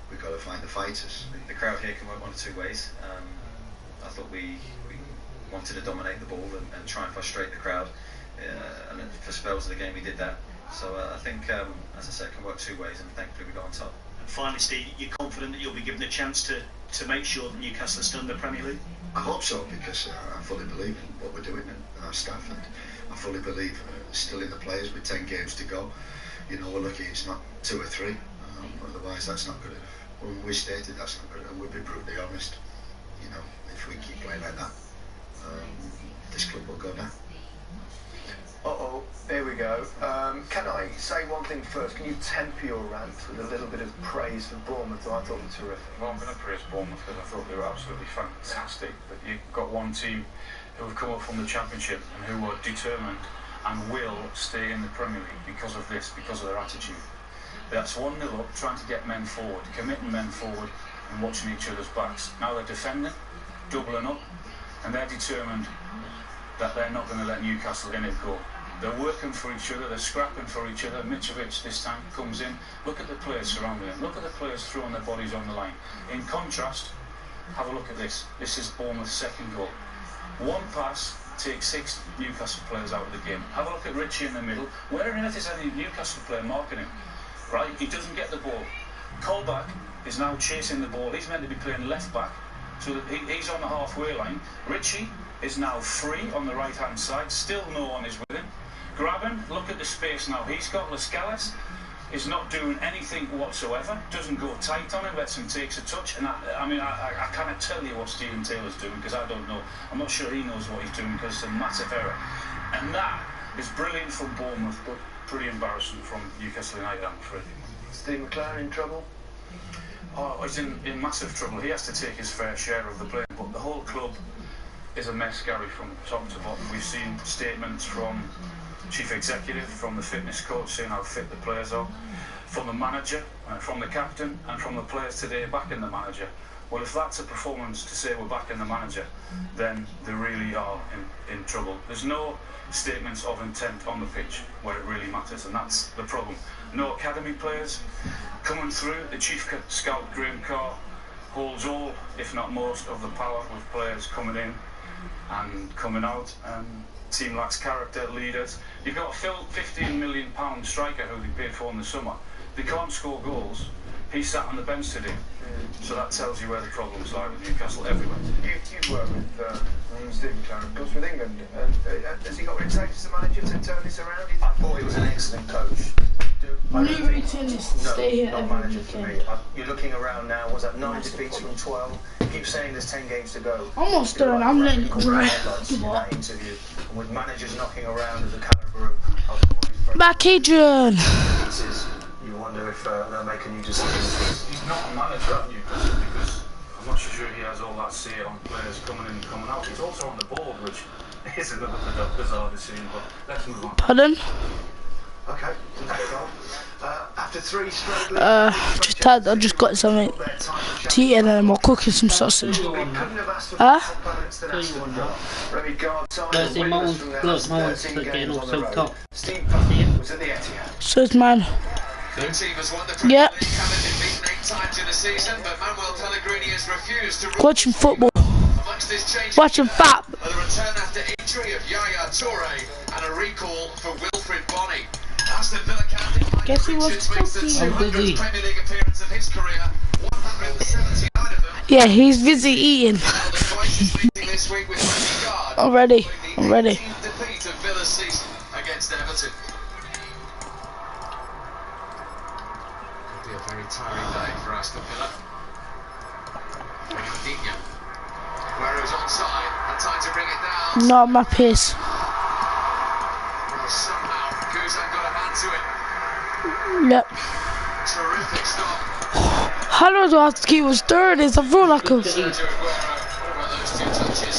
S12: we've got to find the fighters.
S11: The crowd here can work 1 of 2 ways. I thought we wanted to dominate the ball and try and frustrate the crowd, and for spells of the game we did that. So I think, as I said, it can work 2 ways, and thankfully we got on top.
S13: And finally, Steve, you're confident that you'll be given a chance to make sure that Newcastle are still in the Premier League?
S12: I hope so, because I fully believe in what we're doing and our staff, and I fully believe still in the players with 10 games to go. You know, we're lucky it's not 2 or 3, otherwise that's not good enough. When we stated that's not good enough, we'll be brutally honest. You know, if we keep playing like that, this club will go down.
S7: Uh-oh, here we go. Can I say one thing first? Can you temper your rant with a little bit of praise for Bournemouth, who I thought were terrific?
S9: Well, I'm going to praise Bournemouth because I thought they were absolutely fantastic. But you've got one team who have come up from the Championship and who are determined and will stay in the Premier League because of this, because of their attitude. That's 1-0 up, trying to get men forward, committing men forward and watching each other's backs. Now they're defending, doubling up, and they're determined that they're not going to let Newcastle in it go. They're working for each other, they're scrapping for each other. Mitrovic this time comes in. Look at the players surrounding him. Look at the players throwing their bodies on the line. In contrast, have a look at this. This is Bournemouth's second goal. One pass takes 6 Newcastle players out of the game. Have a look at Richie in the middle. Where on earth is any Newcastle player marking him? Right, he doesn't get the ball. Colback is now chasing the ball. He's meant to be playing left back. So that he's on the halfway line. Richie is now free on the right hand side. Still no one is with him. Grabbing, look at the space now. He's got Lascelles, is not doing anything whatsoever, doesn't go tight on him, lets him take a touch. And I cannot tell you what Steven Taylor's doing because I don't know. I'm not sure he knows what he's doing because it's a massive error. And that is brilliant from Bournemouth, but pretty embarrassing from Newcastle United, I'm afraid.
S7: Steve McLaren in trouble?
S9: Oh, he's in massive trouble. He has to take his fair share of the blame, but the whole club is a mess, Gary, from top to bottom. We've seen statements from Chief Executive, from the fitness coach saying how fit the players are, from the manager, from the captain, and from the players today backing the manager. Well, if that's a performance to say we're backing the manager, then they really are in trouble. There's no statements of intent on the pitch where it really matters, and that's the problem. No academy players coming through. The chief scout, Graham Carr, holds all, if not most, of the power with players coming in and coming out. Team lacks character, leaders. You've got a £15 million striker who they paid for in the summer. They can't score goals. He sat on the bench today. So that tells you where the problems lie with Newcastle everywhere.
S7: You work with Steve McLaren, of course, with England. Has he got what it takes as a manager to turn this around?
S8: I thought he was an excellent coach.
S4: Stay here
S8: not manager for me. You're looking around now, was that 9 defeats from 12? You keep saying there's 10 games to go.
S4: Almost done, I'm letting it dry.
S8: In that interview, and with managers knocking around of the calibre of
S4: Back, Adrian!
S8: you wonder if they'll make a new decision.
S9: He's not a manager at Newcastle because I'm not sure he has all that say on players coming in and coming out. He's also on the board, which is another bizarre decision, but let's move on.
S4: Pardon?
S7: Okay, after 3 straight
S4: I just got something to eat and then I'm cooking some sausage. Huh?
S13: There's my one's getting all soaked up.
S4: So it's mine.
S5: The team has won the Premier
S4: Yep.
S5: League, having been beaten 8 times in the season, but Manuel Pellegrini has refused to
S4: Watching football.
S5: amongst his changes.
S4: Watching FAP.
S5: The return after injury of Yaya Toure and a recall for Wilfried Bony. Aston Villa captain
S4: Guess he was
S5: Richards makes the
S4: cooking.
S5: 200th Premier League appearance of his career, 179 of them.
S4: Yeah, he's busy eating.
S5: This week with
S4: I'm ready. I'm ready.
S5: 18th defeat of Villa's season against Everton. It'll be a very tiring day for Aston Villa. Ronaldinho. Guerrero's onside, had time to bring it down.
S4: Not my piss.
S5: Well, somehow Guzan got a hand to it.
S4: Yep.
S5: Terrific stop.
S4: How do I have to keep stirring this? I feel like a...
S5: Sergio Aguero. What about those 2 touches?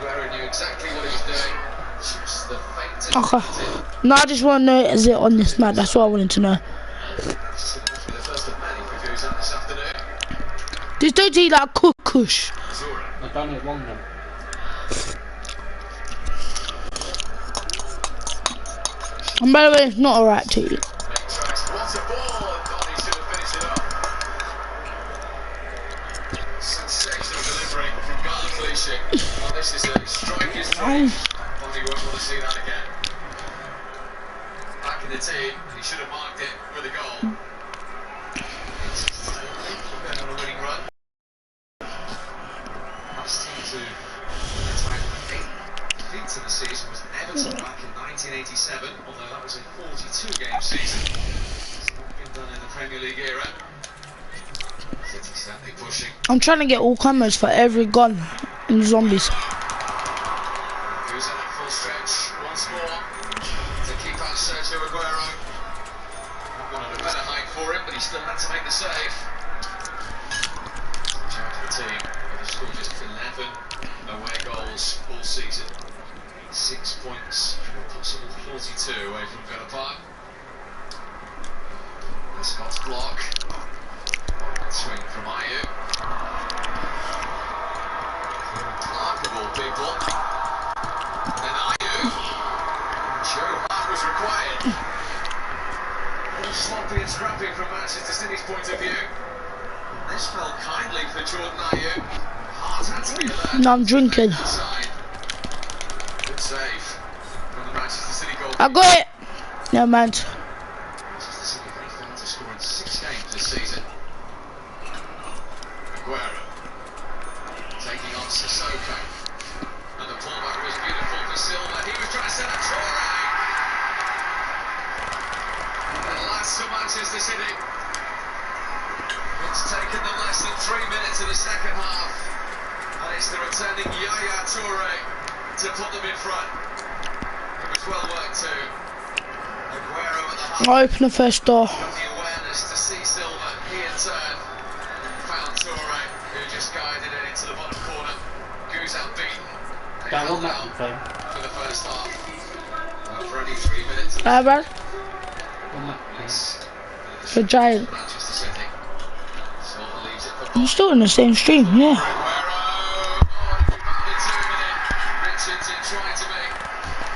S5: Aguero knew exactly what he was doing. Just the faint
S4: Okay. No, I just want to know, is it on this mat? That's what I wanted to know. Just don't eat like kush.
S13: I've done it wrong then.
S4: And by the way, it's not alright to eat.
S5: What a ball! Thought he should have finished it off. Sensational delivery from Gareth Clichy. Well, this is a striker's dream. Probably won't want to see that again. Back in the team, he should have marked it with a goal. Been on a winning run. Nice team to to the season was Everton back in 1987, although that was a 42-game season. It's not been done in the Premier League era. City certainly pushing.
S4: I'm trying to get all cameras for every gun in zombies.
S5: Who's in that full stretch once more to keep out Sergio Aguero. Not one of a better height for him, but he still had to make the save. Charge of the team, but they've scored just 11 away goals all season. 6 points from a possible 42 away from Villa Park. Scott's block. Swing from Ayew. Clark of all people. And then Ayew. Joe Hart was required. All sloppy and scrappy from Manchester City's point of view. This fell kindly for Jordan Ayew. Hart had to be alert.
S4: Now I'm drinking.
S5: Good save from the Manchester City goal.
S4: I got it. No man.
S5: Manchester City they failed to score in 6 games this season. Aguero taking on Sissoko, and the pullback was beautiful for Silva. He was trying to set up Toure. And last for Manchester City. It's taken them less than 3 minutes of the second half, and it's the returning Yaya Toure to put them in front. It was well worked too. Aguero at the half.
S4: I open the first door.
S5: Got the awareness to see Silva. He in turn found Toure, who just guided it into the bottom corner. Goose outbeaten. They held out for the first half. For only 3 minutes.
S4: Brad. For Giant.
S5: Manchester City. Silva leaves it for
S4: I'm still in the same stream, yeah.
S5: Richardson trying to make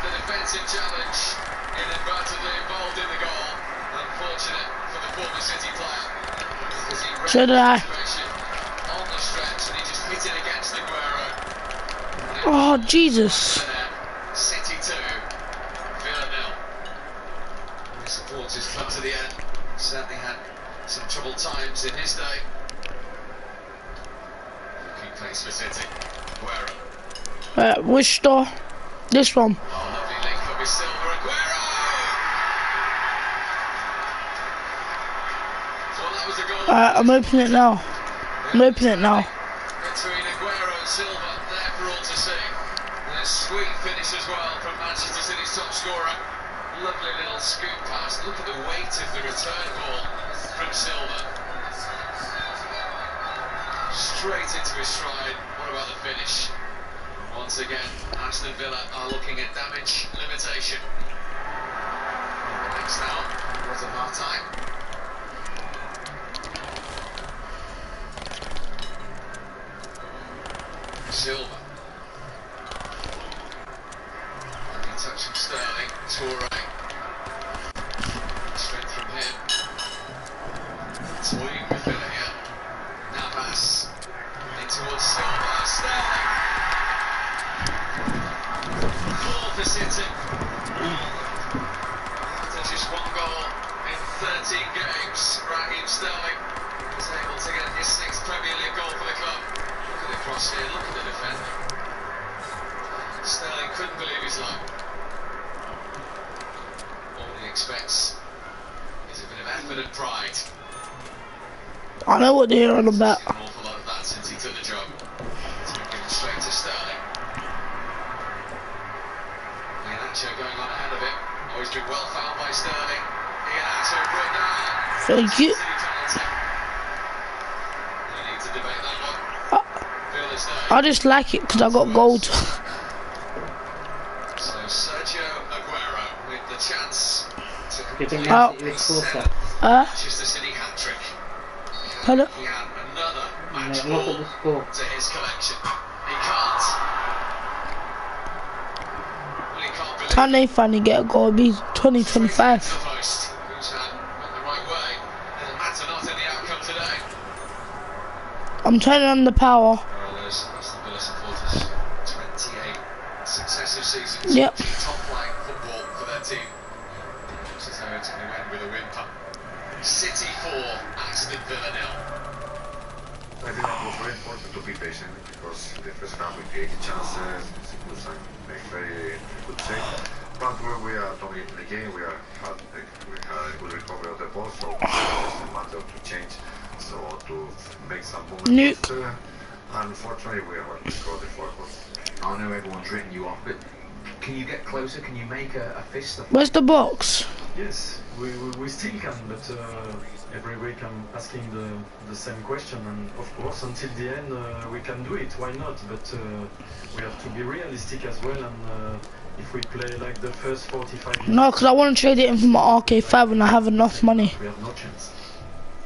S5: the defensive challenge, inadvertently involved in the goal. Unfortunate for the former City player.
S4: So did I.
S5: On the stretch, and he just hit it against Aguero.
S4: Oh, Jesus.
S5: City 2, Villa 0. The supporters come to the end. Certainly had some troubled times in his day. Looking pace for City. Aguero.
S4: Which door? This one.
S5: Oh, lovely link up with Silva. Aguero! Well, that was a goal.
S4: I'm opening it now. I'm opening it now.
S5: Between Aguero and Silva, there for all to see. And a sweet finish as well from Manchester City's top scorer. Lovely little scoop pass. Look at the weight of the return ball from Silva. Straight into his stride. What about the finish? Once again, Aston Villa are looking at damage limitation. Next now, what a half time. Silva. Lovely touch from Sterling. Toure. Strength from him. Toying with Villa here. Navas. In towards Silva. Sterling. Goal for City. After just 1 goal in 13 games, Raheem Sterling was able to get his 6th Premier League goal for the club. Look at the cross here, look at the defender. Sterling couldn't believe his luck. All he expects is a bit of effort and pride.
S4: I know what they're on about.
S5: An awful lot of that since he took the job. It's been given straight to Sterling. Iheanacho going on ahead of him. Oh, he's been well fouled by Sterling. Iheanacho brought down.
S4: Thank you.
S5: City penalty. No need to debate that one.
S4: I just like it because I got gold.
S5: So Sergio Aguero with the chance to complete Manchester City hat-trick.
S4: Hello?
S5: He had another match ball to his collection. He can't. Well, he can't believe
S4: Can they finally get a goal? It'll be 2025.
S5: the post. Who's went the right way. It'll matter not in the outcome today.
S4: I'm turning on the power.
S5: Well, there's Aston Villa supporters. 28 successive seasons.
S4: Yep.
S5: Top flight football for their team. Looks as though it's going to end with a whimper. City 4, Aston Villa 0.
S6: I think it was very important to be patient because the first half we created chances, good sign, make very good save. But where we are dominating the game, we had a good recovery of the ball, so it's just a matter to change, so to make some movement. Unfortunately, we got the focus.
S14: I know everyone's written you off, but can you get closer? Can you make a fist?
S4: Where's the box?
S15: Yes, we still can, but every week I'm asking the same question, and of course until the end we can do it, why not? But we have to be realistic as well, and if we play like the first 45 minutes...
S4: No, because I want to trade it in for my RK5 and I have enough money.
S15: We have no chance.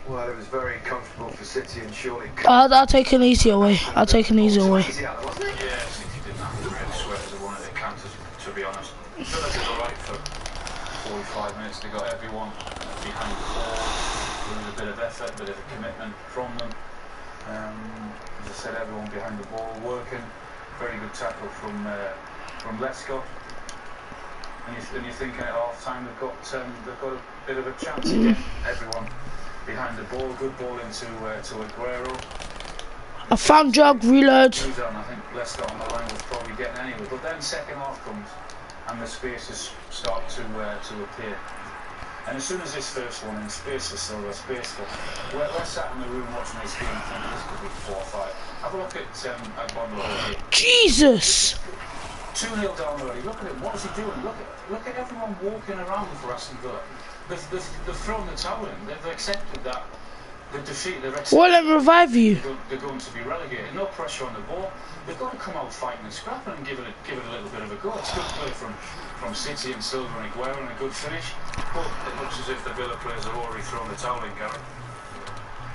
S7: Well, it was very comfortable for City and surely...
S4: I'll take an easy away. I'll take an easy away.
S9: Yeah, City didn't have to really sweat as one of their counters, to be honest. Villa did alright for 45 minutes. They got everyone behind the ball. There was a bit of effort, a bit of a commitment from them. As I said, everyone behind the ball working. Very good tackle from Lesko. And you're thinking at half time they've got a bit of a chance again. Everyone behind the ball, good ball into Aguero.
S4: I found Jug, reload.
S9: I think Leicester on the line was probably getting anywhere, but then second half comes and the spaces start to appear. And as soon as this first one, and the space is still there, we're sat in the room watching this game thinking this could be 4 or 5. Have a look at Bondo here.
S4: Jesus!
S9: 2-0 down already. Look at him. What is he doing? Look at everyone walking around for Aston Villa. They've thrown the towel in. They've accepted that the defeat. They've accepted.
S4: Well, let me revive you.
S9: They're going to be relegated. No pressure on the ball. They've got to come out fighting and scrapping and give it a little bit of a go. It's good play from City and Silva and Aguero and a good finish. But it looks as if the Villa players have already thrown the towel in, Gary.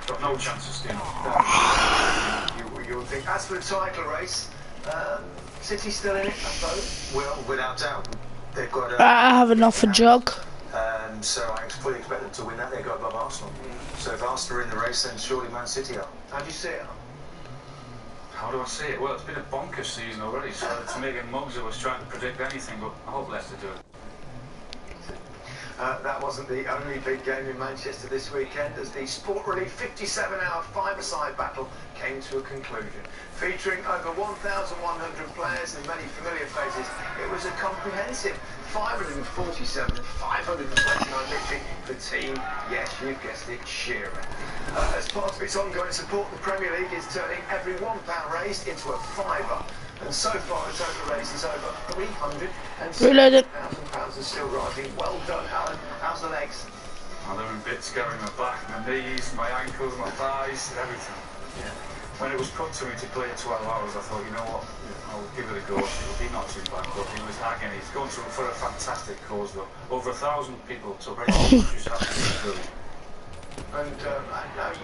S9: Got no chance of staying off.
S7: You would think. As for the title race, City still in it, I suppose. Well, without doubt, they've got.
S4: I have enough for Jug.
S7: So I fully expect them to win that. They go above Arsenal. So if Arsenal are in the race, then surely Man City are. How do you see it?
S9: How do I see it? Well, it's been a bonkers season already. So to make it mugs, I was trying to predict anything, but I hope Leicester do it.
S7: That wasn't the only big game in Manchester this weekend, as the Sport Relief 57-hour five-a-side battle came to a conclusion. Featuring over 1,100 players and many familiar faces, it was a comprehensive 547 and 529 victory for Team, yes, you've guessed it, Shearer. As part of its ongoing support, the Premier League is turning every £1 raised into a fiver. And so far, the total raise is over £360,000 and still rising. Well done, Alan. How's the legs?
S9: Oh, they're in bits going, my back, my knees, my ankles, my thighs, everything. Yeah. When it was put to me to play 12 hours, I thought, you know what, I'll give it a go. It'll be not too bad, but he was hanging. He's going for a fantastic cause, though. Over 1,000 people took it. Just absolutely brilliant.
S7: And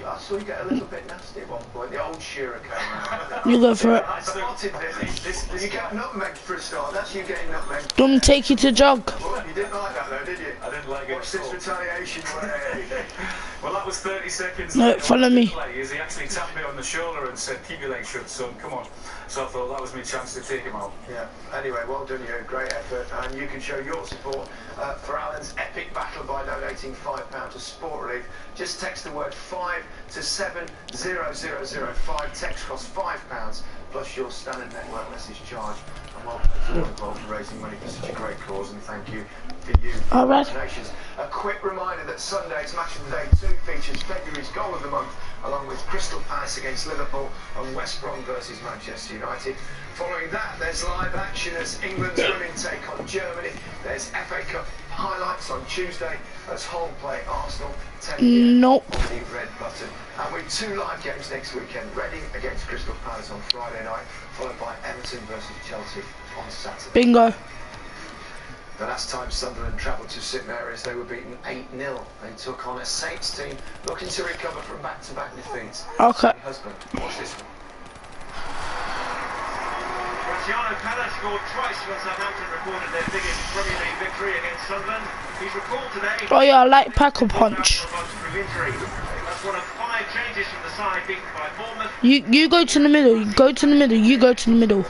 S7: I saw you get a little bit nasty at one point. The old Shearer came out.
S4: You go for it.
S7: I started this. You get nutmegged for a start. That's you getting nutmegged.
S4: Don't me take you to Jug.
S7: Well, you didn't like that though, did you?
S9: I didn't like it.
S7: Watch this retaliation.
S9: Well, that was 30 seconds.
S4: No, follow me.
S9: He actually tapped me on the shoulder and said, "Keep your legs shut, son. Come on." So I thought that was my chance to take him out.
S7: Yeah. Anyway, well done, you. Great effort, and you can show your support for Alan's epic battle by donating £5 to Sport Relief. Just text the word 5 to 70005. Text costs £5 plus your standard network message charge. And well played to all involved for raising money for such a great cause, and thank you for you for your donations. A quick reminder that Sunday's Match of the Day 2 features February's Goal of the Month, along with Crystal Palace against Liverpool and West Brom versus Manchester United. Following that, there's live action as England's women take on Germany. There's FA Cup highlights on Tuesday as Hull play Arsenal. 10 p.m.
S4: Nope.
S7: on the red button. And with 2 live games next weekend, Reading against Crystal Palace on Friday night, followed by Everton versus Chelsea on Saturday.
S4: Bingo.
S7: The last time Sunderland travelled to St Mary's, they were beaten 8-0. They took on a Saints team looking to recover from back-to-back defeats.
S4: Okay.
S7: Husband, watch this one.
S5: Cristiano Palace scored twice when Southampton recorded their biggest Premier League victory against Sunderland. He's recalled today.
S4: Oh yeah, I like Packer Punch.
S5: That's one of 5 changes from the side beaten by Bournemouth.
S4: You go to the middle. You go to the middle. You go to the middle.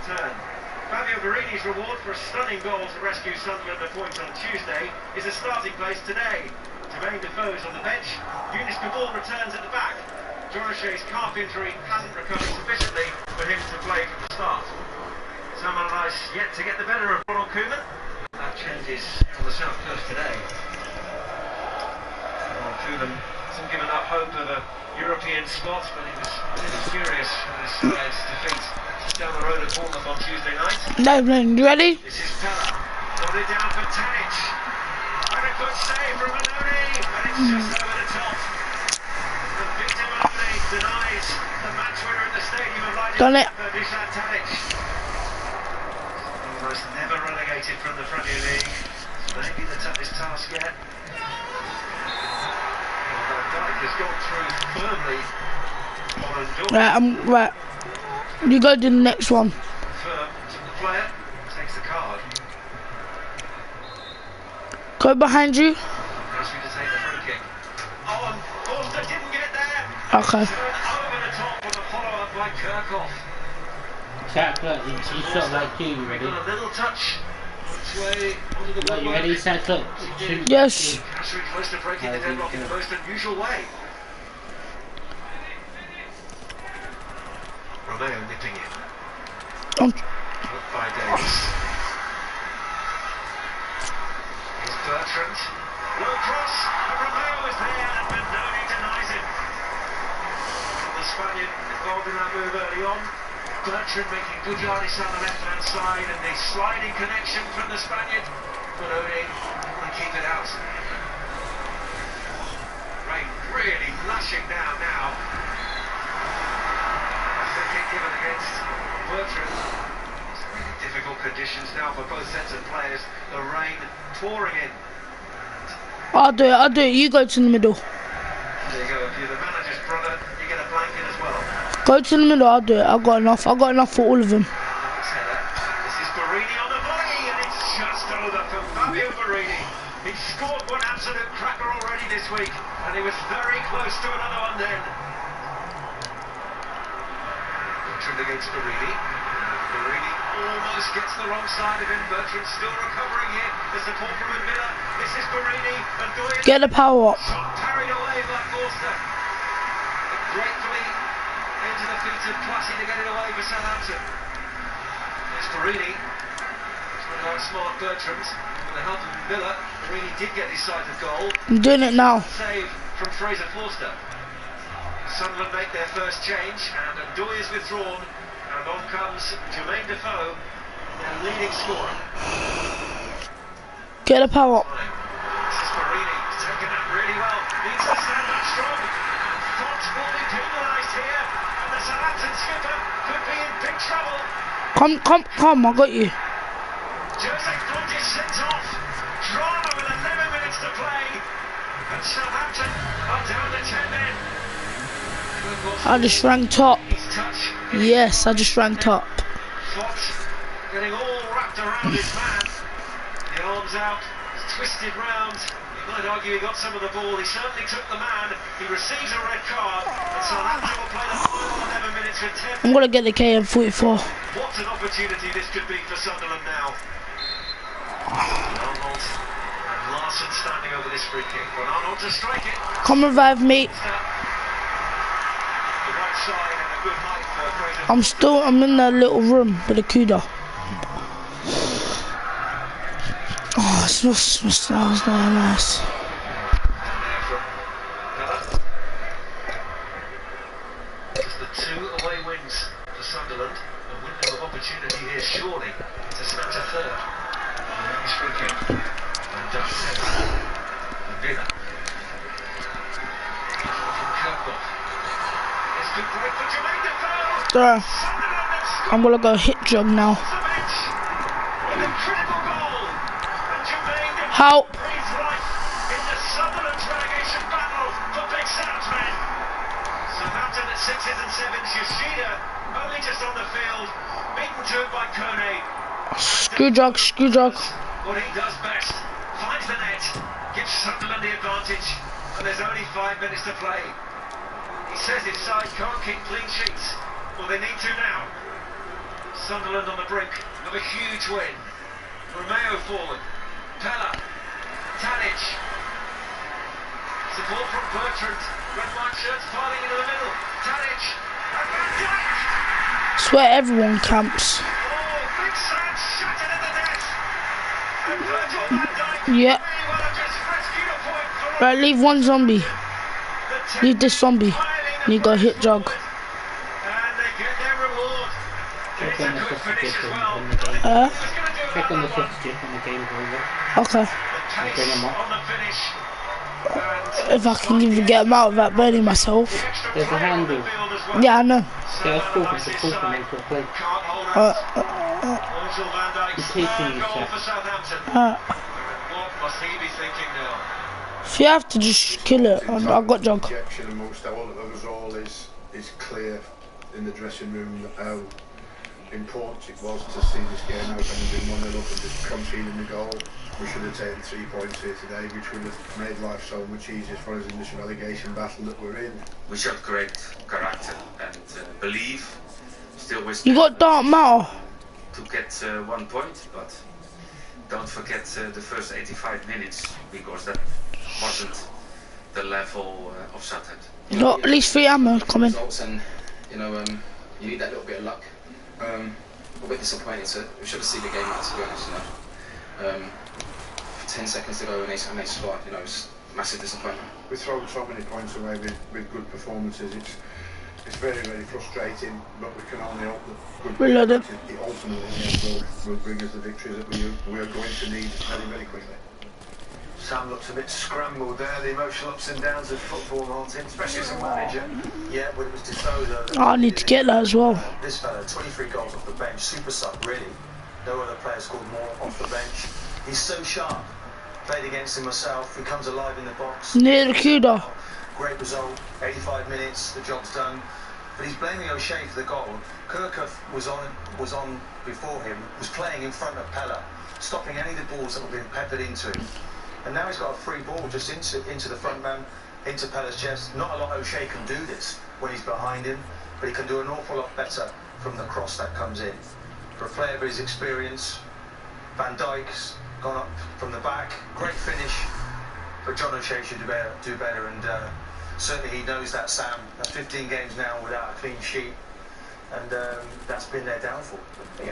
S5: Fabio Verini's reward for a stunning goal to rescue Sunderland a point on Tuesday is a starting place today. Jermaine Defoe's on the bench. Eunice Cabal returns at the back. Jonache's calf injury hasn't recovered sufficiently for him to play from the start. Sam Allardyce yet to get the better of Ronald Koeman. That changes on the south coast today. Ronald Koeman hasn't given up hope of a European spot, but he was really furious with his side's defeat just down the road at Bournemouth on Tuesday night.
S4: Devlin, you ready?
S5: This is Pella. Got it down for Tadic. And a good save from Maloney, and it's just over the top. And Victor Maloney denies the match winner at the Stadium of Light
S4: Done it.
S5: for Dusan Tadic. Almost never relegated from the Premier League. Maybe the toughest task yet. Van Dijk has gone through firmly on Andorra.
S4: Right, right. You go to the next one.
S5: Firm to the player, takes the card.
S4: Go behind you.
S5: Asking to take the free kick. On, Forster didn't get there.
S4: Okay.
S5: Turned over the top on the follow-up by Kirkhoff.
S13: Look, he shot like you, ready?
S5: Got a little touch. Its way onto the
S13: Look, you ready, Zach? Look.
S4: Yes.
S5: Cashry close to breaking the deadlock in the most unusual way. Romeo nipping in.
S4: Don't.
S5: Up by Davis. Here's Bertrand. Low cross, and Romeo is there, and Benoni denies him. The Spaniard involved in that move early on. Bertrand making good yardage on the left-hand side, and the sliding connection from the Spaniard. Benoni will keep it out. Rain really lashing down now. The kick given against Bertrand. It's really difficult conditions now for both sets of players. The rain pouring in.
S4: I'll do it. You go to the middle.
S5: There you go. If you're the manager's brother, you get a blanket as well.
S4: Go to the middle, I'll do it. I've got enough for all of them.
S5: Nice header. This is Barini on the volley, and it's just over for Fabio Barini. He's scored one absolute cracker already this week, and he was very close to another one then. Bertrand against Barini. Barini almost gets the wrong side of him. Bertrand still recovering here. The support from Miller. This is Barini, and Doyle.
S4: Get the power up.
S5: Shot parried away by Forster. Gratefully into the feet of Classy to get it away for Southampton. There's Barini. Trying to outsmart Bertrand. With the help of Miller, Barini did get his side of goal.
S4: I'm doing it now.
S5: Save from Fraser Forster. Sunderland make their first change, and Ndoye is withdrawn, and on comes Jermaine Defoe, their leading scorer.
S4: Get the power up.
S5: This is Barini, he's taken that really well, needs to stand up strong. Fox will be penalised here, and the Southampton skipper could be in big trouble.
S4: Come, I got you.
S5: Joseph Blunt is sent off, drama with 11 minutes to play, and Southampton are down to 10 men.
S4: I just ranked up. Yes, I just ranked up.
S5: Fox getting all wrapped around his man. The arms out, twisted round. You might argue he got some of the ball. He certainly took the man. He receives a red card. And Southampton will play the final 11 minutes with 10.
S4: I'm gonna get the KM44.
S5: What an opportunity this could be for Sunderland now. Arnold and Larson standing over this free kick. But Arnold to strike it.
S4: Come revive me. I'm in that little room with the Cuda. Oh, that was nice.
S5: Just the 2 away wins for Sunderland. A window of opportunity here, surely, to snatch a third. Nice free kick. And Dutch and Villa. From Kirkhoff. It's good break for Jermaine Defoe.
S4: I'm gonna go hit jog now. Help!
S5: Breathes life into Sunderland's relegation battle for Big Sam's men. Southampton at 6s and 7s. Yoshida only just on the field, beaten to it by Kone.
S4: Screw jog.
S5: What he does best, finds the net, gives Sunderland the advantage, and there's only 5 minutes to play. He says his side can't keep clean sheets. Well, they need to now. Sunderland on the brink of a huge win. Romeo forward. Pella. Tadic. Support from Bertrand. Red white shirts piling into the middle. Tadic and Van Dijk.
S4: Swear everyone camps.
S5: Oh, big slam shattered at the net. And Virgil van Dijk
S4: Yeah.
S5: may well have just rescued a point for
S4: Right, leave one zombie.
S5: the
S4: Leave this zombie. And you got a hit jog.
S5: and they get their reward. It's a good finish as well.
S13: Check on the subsctibe when the game's over.
S4: Okay.
S13: I'll bring them up.
S5: On the finish.
S4: If I can even get them out without burning myself.
S13: There's a handle.
S4: Yeah, I know.
S13: Yeah, I spoke to them to play.
S5: Virgil van Dijk,
S13: He's taking
S5: third
S13: his
S5: goal
S13: shot.
S5: for Southampton. What must he be thinking now?
S4: If you have to just kill it, I got jog.
S6: Objection amongst all of us all is clear in the dressing room how important it was to see this game out and been 1-0 up and just conceding the goal. We should have taken 3 points here today, which would have made life so much easier for us in this relegation battle that we're in.
S16: We showed great character and belief. Still wish
S4: You got dark matter.
S16: to get 1 point, but don't forget the first 85 minutes, because that wasn't the level of Southampton.
S4: You got at least 3 ammo coming.
S17: Results and you need that little bit of luck. A bit disappointed. We should have seen the game out, to be honest. 10 seconds to go and they scored. It's massive disappointment.
S6: We throw so many points away with good performances. It's very, very frustrating, but we can only hope that good
S4: Reloaded.
S6: performances ultimately will bring us the victories that we are going to need very, very quickly.
S8: Sam looks a bit scrambled there, the emotional ups and downs of football, Martin, especially as a manager. Yeah, but it was Defoe.
S4: I need to get that as well.
S8: This fella, 23 goals off the bench, super sub, really. No other player scored more off the bench. He's so sharp. Played against him myself, he comes alive in the box.
S4: Near the Cuda.
S8: Great result, 85 minutes, the job's done. But he's blaming O'Shea for the goal. Kirkhoff was on before him, was playing in front of Pella, stopping any of the balls that were being peppered into him. And now he's got a free ball just into the front man, into Pella's chest. Not a lot O'Shea can do this when he's behind him, but he can do an awful lot better from the cross that comes in. For a player of his experience, Van Dijk's gone up from the back, great finish, but John O'Shea should do better, and certainly he knows that, Sam. 15 games now without a clean sheet, and that's been their downfall.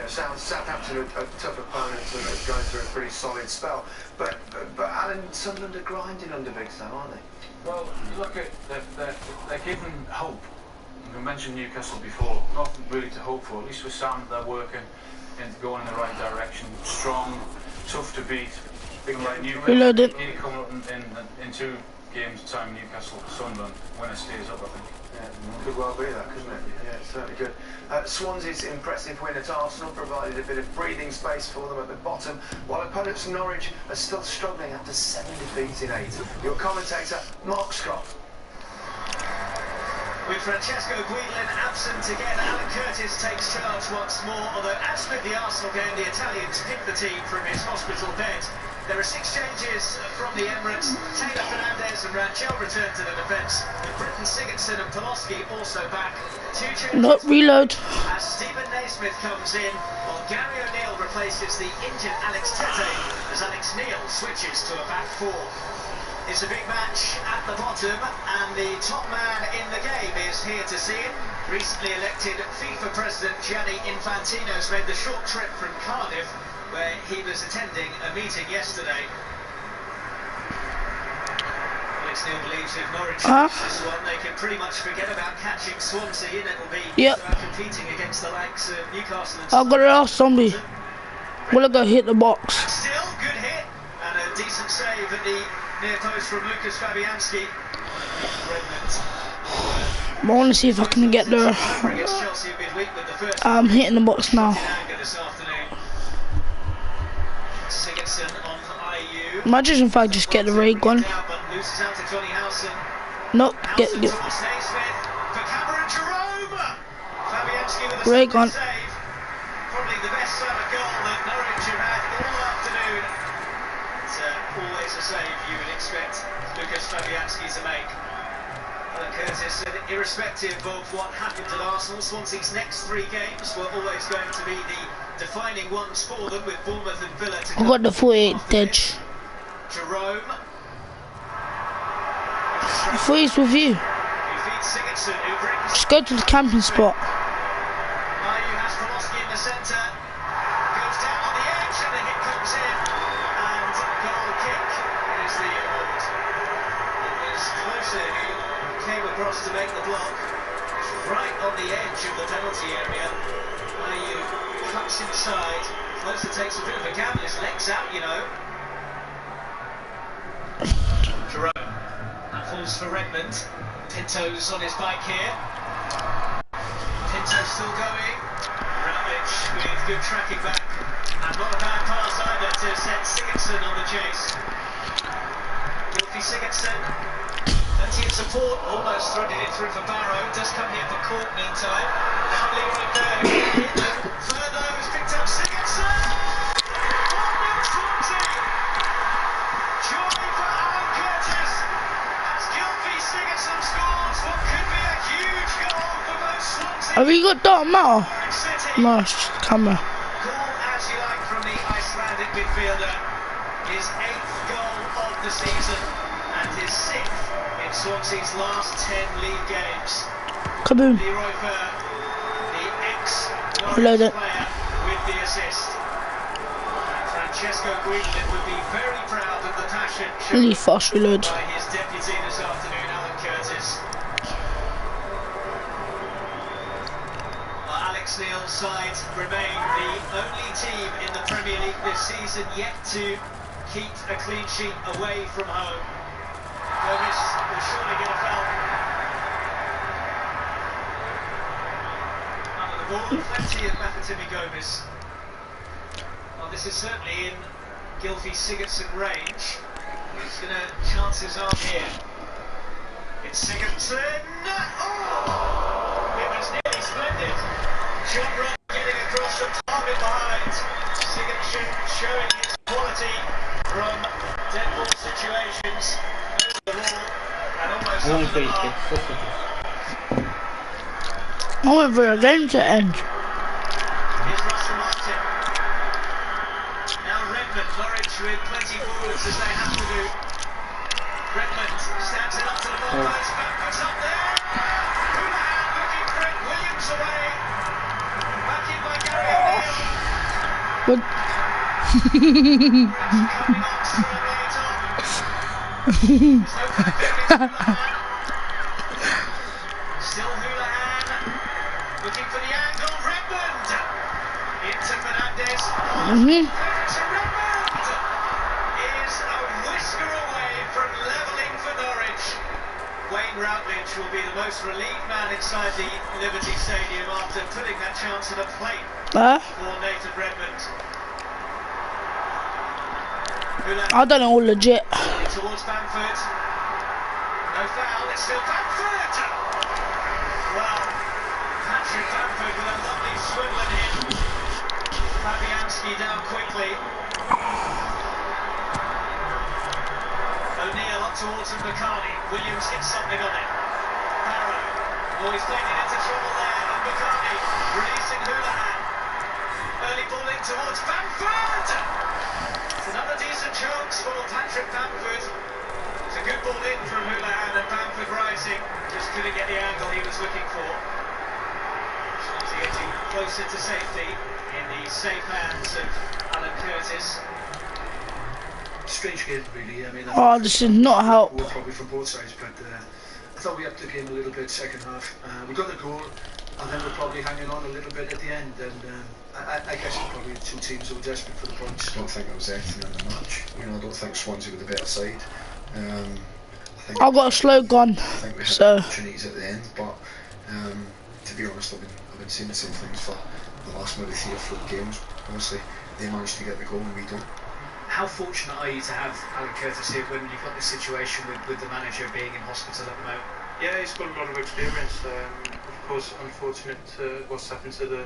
S7: Southampton are tough opponents and are going through a pretty solid spell. But Alan, Sunderland are grinding under Big Sam, aren't they?
S9: Well, you look at they're given hope. We mentioned Newcastle before. Nothing really to hope for. At least with Sam, they're working and going in the right direction. Strong, tough to beat. Big like Newcastle.
S4: Reloaded.
S9: Coming up in 2 games' time, Newcastle, Sunderland. Winner stays up, I think.
S8: Yeah, could well be that, couldn't it? Yeah, it's certainly good. Swansea's impressive win at Arsenal provided a bit of breathing space for them at the bottom, while opponents Norwich are still struggling after 7 defeats in 8. Your commentator, Mark Scott.
S5: With Francesco Guidolin absent again, Alan Curtis takes charge once more, although as with the Arsenal game, the Italians picked the team from his hospital bed. There are 6 changes from the Emirates. Taylor Fernandez and Ranchel return to the defence, with Britton Sigurdsson and Poloski also back. 2 changes.
S4: Not reload.
S5: As Stephen Naismith comes in, while Gary O'Neill replaces the injured Alex Tete, as Alex Neil switches to a back 4. It's a big match at the bottom, and the top man in the game is here to see it. Recently elected FIFA President Gianni Infantino's made the short trip from Cardiff, where he was attending a meeting yesterday. Alex Neil believes if Norwich win this one, they can pretty much forget about catching Swansea, and it will be about competing against the likes of Newcastle and
S4: I've got a last zombie. Will I go hit the box?
S5: still good hit, and a decent save at the near post from Lucas Fabianski.
S4: I want to see if I can get there. I'm hitting the box now. Imagine if I just get the ray gun. Nope, get ray gun.
S5: Probably the best sort of goal that Norwich have had all afternoon. It's always a save you would expect Lucas Fabianski to make. Alan Curtis said, irrespective of what happened at Arsenal, Swansea's next 3 games were always going to be the defining ones for them, with Bournemouth and Villa to
S4: I got the 48 edge.
S5: Jerome.
S4: I thought he's with you. Just go to the camping spot.
S5: In the centre, goes down on the edge, and the hit comes in, and goal kick is the award. It was closer, who came across to make the block, right on the edge of the penalty area. Ayu cuts inside, closer takes a bit of a gamble, his legs out, you know. Jerome, that falls for Redmond. Pinto's on his bike here. Pinto's still going. With good tracking back, and not a bad pass either to set Sigurdsson on the chase. Gylfi Sigurdsson, plenty of support, almost threaded it through for Barrow, does come here for Court meantime. Now Leroy Burke, further has picked up Sigurdsson! 1-0 Swansea! Joy for Alan Curtis as Gylfi Sigurdsson scores what could be a huge goal for both Swansea.
S4: Have you got that matter? No, it's just the camera.
S5: Call as you like from the Icelandic midfielder. His 8th goal of the season and his 6th in Swansea's last 10 league games.
S4: Kaboom.
S5: Leroy Burke, the ex-Norwich player, with the assist. And Francesco Guidolin would be very proud of the passion shown
S4: Fast reload.
S5: by his deputy this afternoon, Alan Curtis. Neil's side remain the only team in the Premier League this season yet to keep a clean sheet away from home. Gomez will surely get a foul. Under the ball, plenty of Mafatimi Gomez. Well, this is certainly in Gylfi Sigurdsson range. He's going to chance his arm here. It's Sigurdsson. Oh! It was nearly splendid. John Rock getting across the target behind. Sigurdsson showing his quality from dead ball situations. Over the wall and almost up to the mark.
S4: I went for a game to end.
S5: Here's Russell Martin. Now Redmond, Norwich with plenty forwards as they have to do. Redmond stabs it up to the ball post. Bamford's up there. Houlihan looking for it. Williams away.
S4: What?
S5: Still Houlihan looking for the angle. Redmond into Fernandez. Redmond is a whisker away from levelling for Norwich. Wayne Routledge will be the most relieved man inside the Liberty Stadium after putting that chance on a plate for Nathan Redmond.
S4: I don't know, legit.
S5: Towards Bamford. No foul, it's still Bamford! Well, Patrick Bamford with a lovely swivel in him. Fabianski down quickly. O'Neill up towards Mbakani. Williams hits something on it. Barrow. Oh, he's playing it into trouble there. Mbakani releasing Houlihan. Early ball in towards Bamford. It's another decent chance for Patrick Bamford. It's a good ball in from Houlihan and Bamford rising. Just couldn't get the angle he was looking for. Swansea getting closer to safety in the safe hands of Alan Curtis.
S6: Strange game, really. I mean,
S4: this did not help.
S6: Probably from both sides, but I thought we upped the game a little bit second half. We got the goal, and then we're probably hanging on a little bit at the end. And I guess it's probably two teams who were desperate for the points.
S12: I don't think there was anything in the match. I don't think Swansea were the better side.
S4: I got a slow gun,
S12: I think we had
S4: so
S12: opportunities at the end, but to be honest, I've been seeing the same things for the last maybe 3 or 4 games. Honestly, they managed to get the goal and we don't.
S5: How fortunate are you to have Alan Curtis here when you've got this situation with the manager being in hospital at the moment?
S18: Yeah, he's got a lot of experience. Of course, unfortunate what's happened to the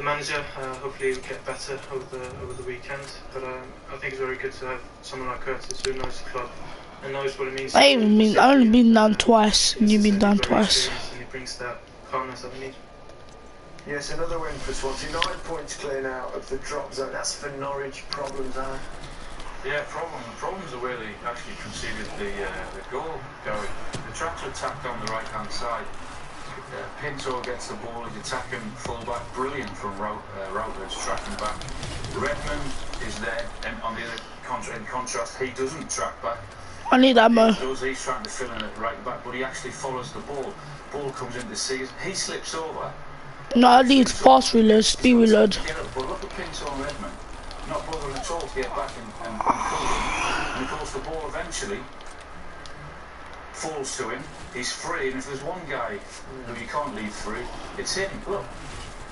S18: manager. Hopefully he'll get better over the weekend. But I think it's very good to have someone like Curtis who knows the club and knows what it means.
S4: I only been down twice, and you've been down twice.
S18: And he brings that calmness that we need.
S7: Yes, another win for Swansea. 9 points clear now of the drop zone. That's for Norwich. Problems are.
S9: Yeah, problems are where they actually conceded the goal, Gary. The tracks are tacked on the right-hand side. Pinto gets the ball, he's attacking full-back, brilliant from Routledge, tracking back. Redmond is there, and on the other in contrast, he doesn't track back.
S4: I need ammo.
S9: He's trying to fill in at right back, but he actually follows the ball. Ball comes into season, he slips over.
S4: No, I need fast reload, speed reload.
S9: But look at Pinto and Redmond. Not bothering at all to get back and pull him. And of course the ball eventually falls to him. He's free, and if there's one guy who you can't leave free, it's him. Look,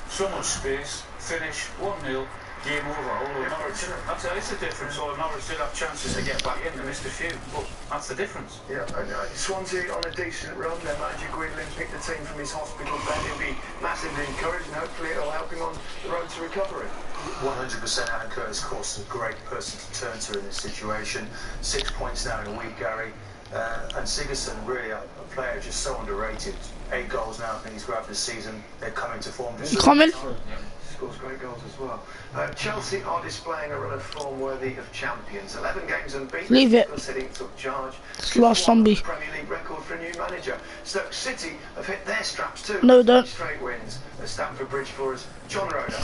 S9: so much space, finish, 1-0, game over. Although Norwich, that's the difference. Although Norwich did have chances to get back in, they missed a few, but that's the difference.
S7: Yeah, and Swansea on a decent run. Their manager Gwynlyn picked the team from his hospital bed. He'll be massively encouraged, and hopefully it'll help him on the road to recovery.
S8: 100% Alan Curtis, of course, a great person to turn to in this situation. 6 points now in a week, Gary. And Sigurdsson, really a player just so underrated. 8 goals now, I think he's grabbed this season. They're coming to form.
S4: You coming?
S7: Scores great goals as well. Chelsea are displaying a run of form worthy of champions. 11 games unbeaten.
S4: Leave it.
S7: City took charge.
S4: It's last zombie.
S7: Premier League record for a new manager. Stoke City have hit their straps too.
S4: No, don't.
S7: Straight wins at Stamford Bridge for us. John Roder.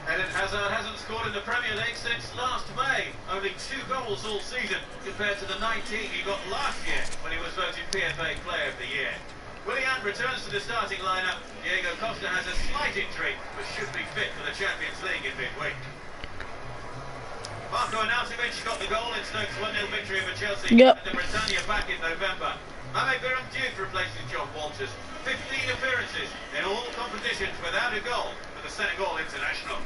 S5: Eden Hazard hasn't scored in the Premier League since last May. Only 2 goals all season compared to the 19 he got last year when he was voted PFA Player of the Year. Willian returns to the starting lineup. Diego Costa has a slight injury, but should be fit for the Champions League in midweek. Marco Arnautovic got the goal in Stoke's 1-0 victory over Chelsea at the Britannia back in November. Mame Biramdiouf replaces John Walters. 15 appearances in all competitions without a goal for the Senegal international.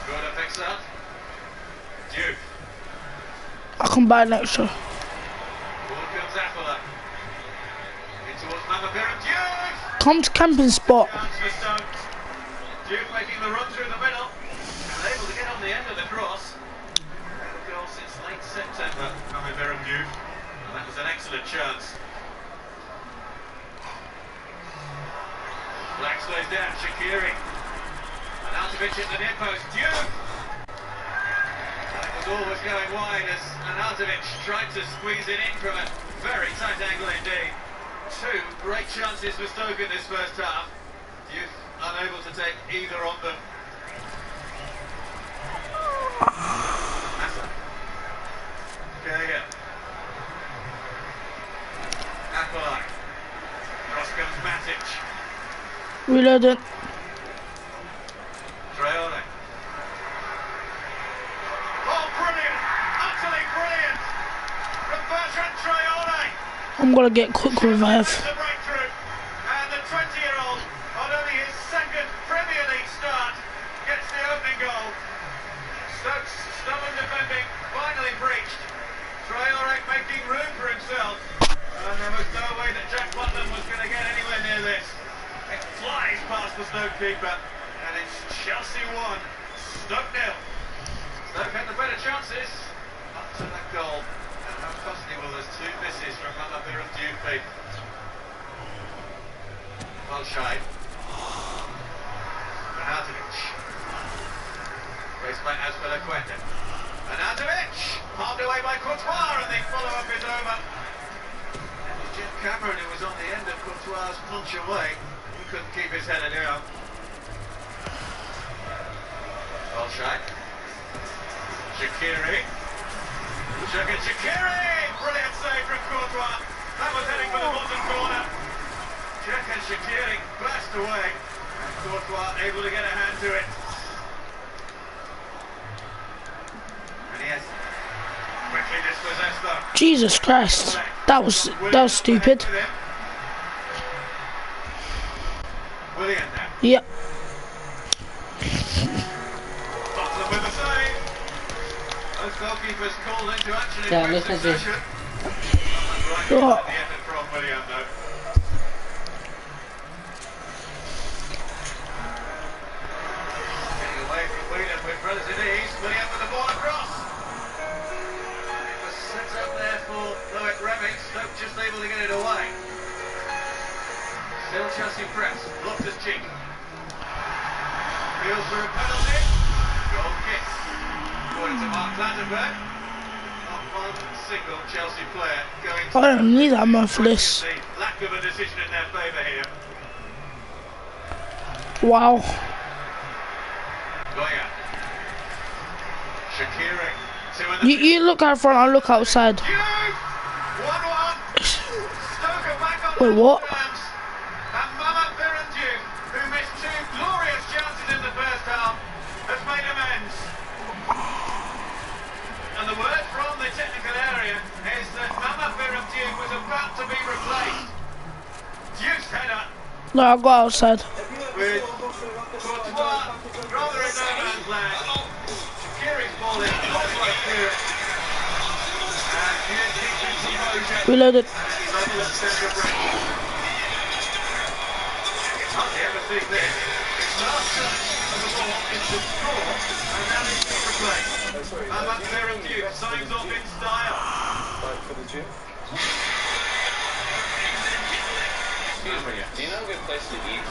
S5: Good picks up. Diouf.
S4: I can buy an extra.
S5: Forward comes Afola. In towards Mame Biramdiouf.
S4: Come to camping spot.
S5: Chance for Stoke. Diouf making the run through the middle. And able to get on the end of the cross. Goal since late September, Mame Biramdiouf. And that was an excellent chance. Black slows down, Shaqiri. And Arnautovic at the near post, Diouf! That was always going wide as Arnautovic tried to squeeze it in from a very tight angle indeed. 2 great chances for Stoke in this first half. Diouf unable to take either of them. Afola. Cross comes Matic.
S4: Reloaded.
S5: Traore. Oh, brilliant! Utterly brilliant! From Bertrand Traore!
S4: I'm gonna get quick revive.
S5: The breakthrough. And the 20-year-old, on only his second Premier League start, gets the opening goal. Stoke's stubborn defending finally breached. Traore making room for himself. And there was no way that Jack Butland was going to get anywhere near this. It flies past the Stoke keeper. And it's Chelsea 1, Stoke 0. Stoke had the better chances up to that goal. And how costly will those 2 misses from Mame Biramdiouf be? Walshide. Arnautovic. Raced by Azpilicueta. Arnautovic! Palmed away by Courtois, and the follow-up is over. It was Jim Cameron who was on the end of Courtois' punch away. He couldn't keep his head down. Walshide. Shaqiri. Shaqiri! Brilliant save from Courtois. That was heading for the bottom corner. Jack and Shaqiri burst away. And Courtois able to get a hand to it. And he has quickly dispossessed them.
S4: Jesus Christ. That was stupid.
S5: Willian now.
S4: Yep.
S5: Bottom with the save. Both goalkeepers called into action in
S13: Yeah,
S5: quick
S13: listen to
S5: succession. Right
S4: Oh.
S5: at the effort from Willian though. Getting away from Willian with relative ease. Willian with the ball across. It was set up there for Loic Remy. Stoke just able to get it away. Still Chelsea press. Loftus-Cheek. Feels for a penalty. Goal kick. According to Mark Clattenburg. Not one single Chelsea player going to...
S4: I don't need that man for this.
S5: Lack of a decision in their favour here.
S4: Wow.
S5: Goya. Shaqiri.
S4: You look out front, I'll look outside.
S5: 1-1.
S4: Wait, what?
S5: And Mama Birandu, who missed two glorious chances in the first half, has made amends. And the word from the technical area is that Mama Birandu was about to be replaced. Deuce header.
S4: No, I'll go outside.
S5: With Courtois rather in no man's land. Shaqiri's ball in, offside clear. And here's keeping composure.
S4: Reloaded.
S5: Level at centre break. Hardly ever see this. Last touch of the ball into score, and now it's been replaced. Mama Birandu signs off in style.
S17: For the gym. Excuse me, do you know a good place to eat?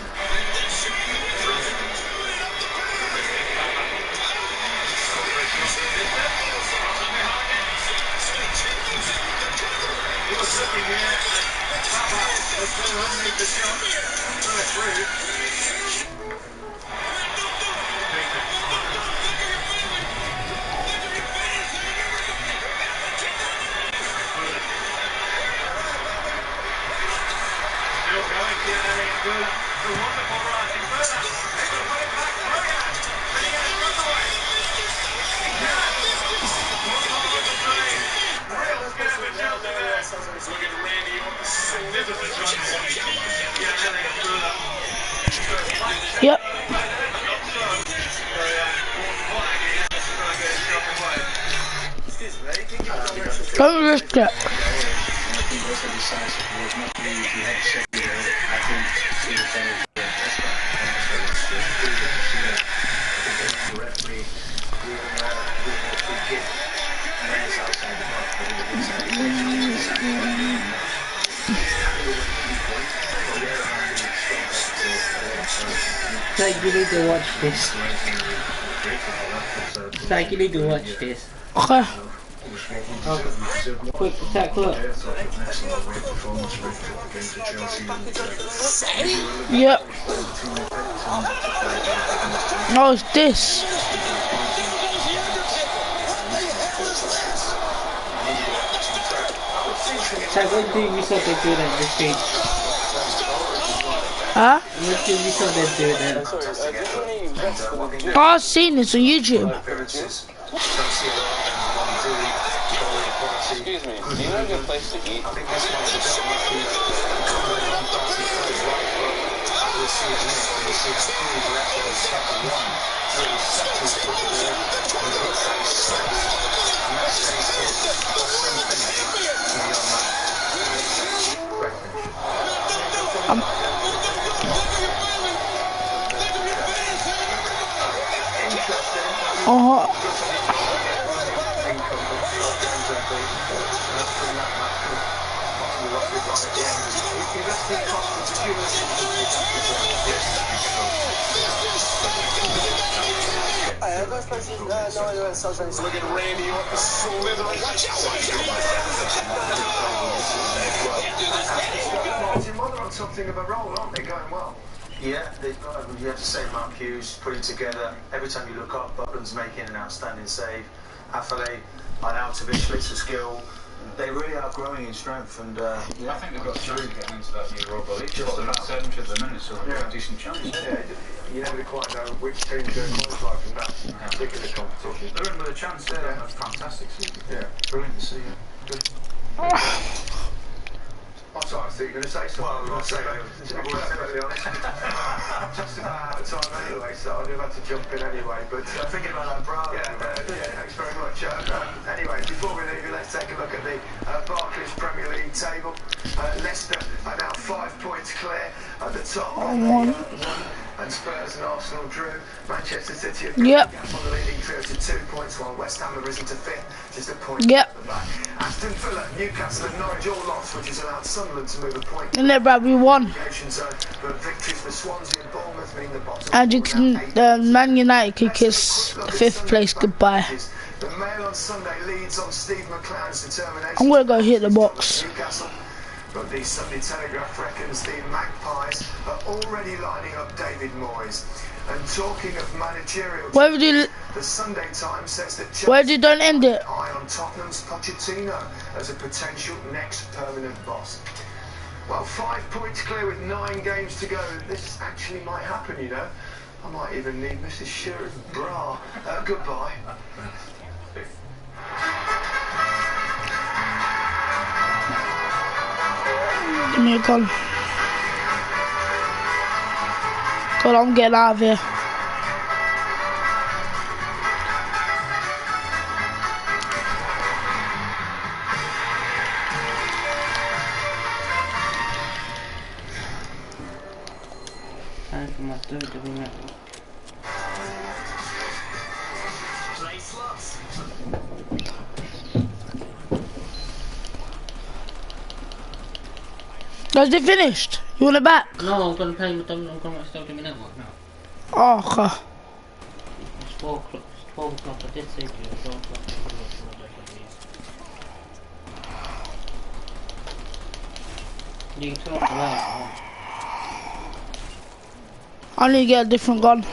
S5: He was looking here, Papa was going to unmake the shot, throw it through. Still going here, Bula. The wonderful run in Bula. They can put it back, Brilliant. And he gets run away. Yes. One more on the train. Real scare for Chelsea there. Look at Randy Orton. Magnificent run. Yeah, Elliot Bula.
S4: Yep. Don't risk it.
S13: Like, you need to watch this. Like, you need to watch this.
S4: Okay.
S13: Quick attack, look.
S4: Yep. No, it's this.
S13: So what do you saw they do that this week?
S4: Huh?
S13: What do you saw they do that?
S4: Oh, I've seen this on YouTube.
S17: Excuse me, do you know a good place to eat?
S5: Look at Randy Orton slithering.
S8: They're on something of a roll, aren't they? Going well. Yeah, you have to say Mark Hughes put it together. Every time you look up, Butland's making an outstanding save. Affalay, Arnautovic, flicks of skill. They really are growing in strength, and
S9: I think they've got a chance of getting into that new Europa League. Just about 70th of the minute, so they've got a decent chance.
S7: Yeah, you never quite know which team's going to qualify from that particular competition.
S9: They're in with a chance there. Yeah. That's fantastic season.
S7: Yeah,
S9: Brilliant to see. Good.
S7: I'm sorry, I thought you were going to say something. Well, I'll say that. To be perfectly honest, just about out of time anyway, so I knew I had to jump in anyway. But
S8: thinking about that, Bravo.
S7: Yeah, thanks very much. Anyway, before we leave you, let's take a look at the Barclays Premier League table. Leicester are now 5 points clear at the top. And Spurs and Arsenal drew. Manchester City have on the leading trio to 2 points, while West Ham have risen to 5th, just a point.
S4: Yep.
S7: Aston Villa, Newcastle and Norwich all lost, which has allowed Sunderland to move a point.
S4: And then, Brad, we won.
S7: But victories for Swansea and Bournemouth mean the bottom.
S4: And you can, Man United could kiss 5th place goodbye.
S7: The Mail on Sunday leads on Steve McLaren's determination.
S4: I'm gonna go hit the box.
S7: Newcastle. But the Sunday Telegraph reckons the Magpies are already lining up David Moyes. And talking of managerial, the Sunday Times says that Chelsea
S4: don't end it.
S7: eye on Tottenham's Pochettino as a potential next permanent boss. Well, 5 points clear with 9 games to go. This actually might happen, you know. I might even need Mrs. Shearer's bra. Goodbye.
S4: Give me a gun. God, I'm getting out of here.
S13: Time for my WWE network.
S4: Is it finished? You want it back?
S13: No, I'm gonna play with them. I'm gonna watch WWE network now.
S4: Oh, okay.
S13: It's 4 o'clock. It's 12 o'clock. I did say to you, 4 o'clock. You can turn off the light.
S4: I need to get a different gun.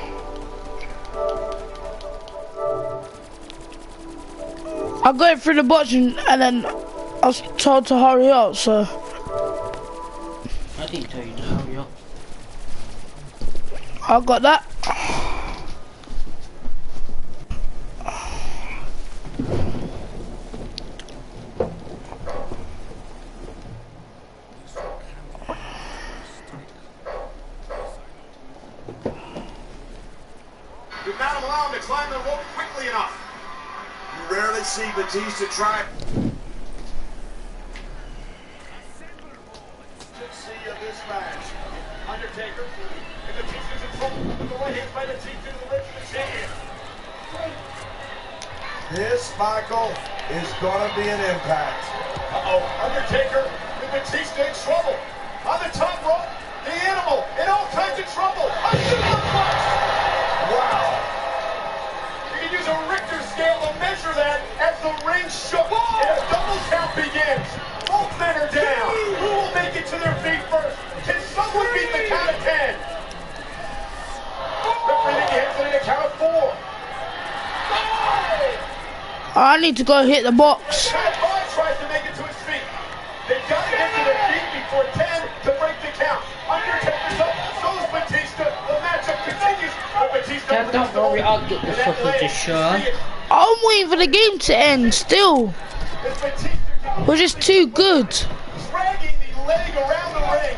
S4: I got it through the box and then I was told to hurry up, so.
S13: I didn't tell you to hurry up.
S4: I got that.
S5: Did not allow him to climb the rope quickly enough.
S19: You rarely see Batista try.
S5: See this match. Undertaker. And Batista's in trouble. With the right hand by Batista to the lips of the champion.
S19: This, Michael, is going to be an impact.
S5: Uh-oh. Undertaker and Batista in trouble. On the top rope, the animal in all kinds of trouble. A superplex. Wow. You can use a Richter scale to measure that as the ring shook and a double count begins. Both men are down. Who will make it to their feet first? Can someone beat the count of 10? Referee hands it in a count of 4.
S4: I need to go hit the box.
S5: Count of 5 tries to make it to his feet. They've got to get to their feet before 10 to break the count. Undertaker's up, so's Batista. The matchup continues. But Batista
S13: Dad, don't worry, I'll get the footage, sure.
S4: I'm waiting for the game to end still. We're just too good.
S5: Dragging the leg around the ring.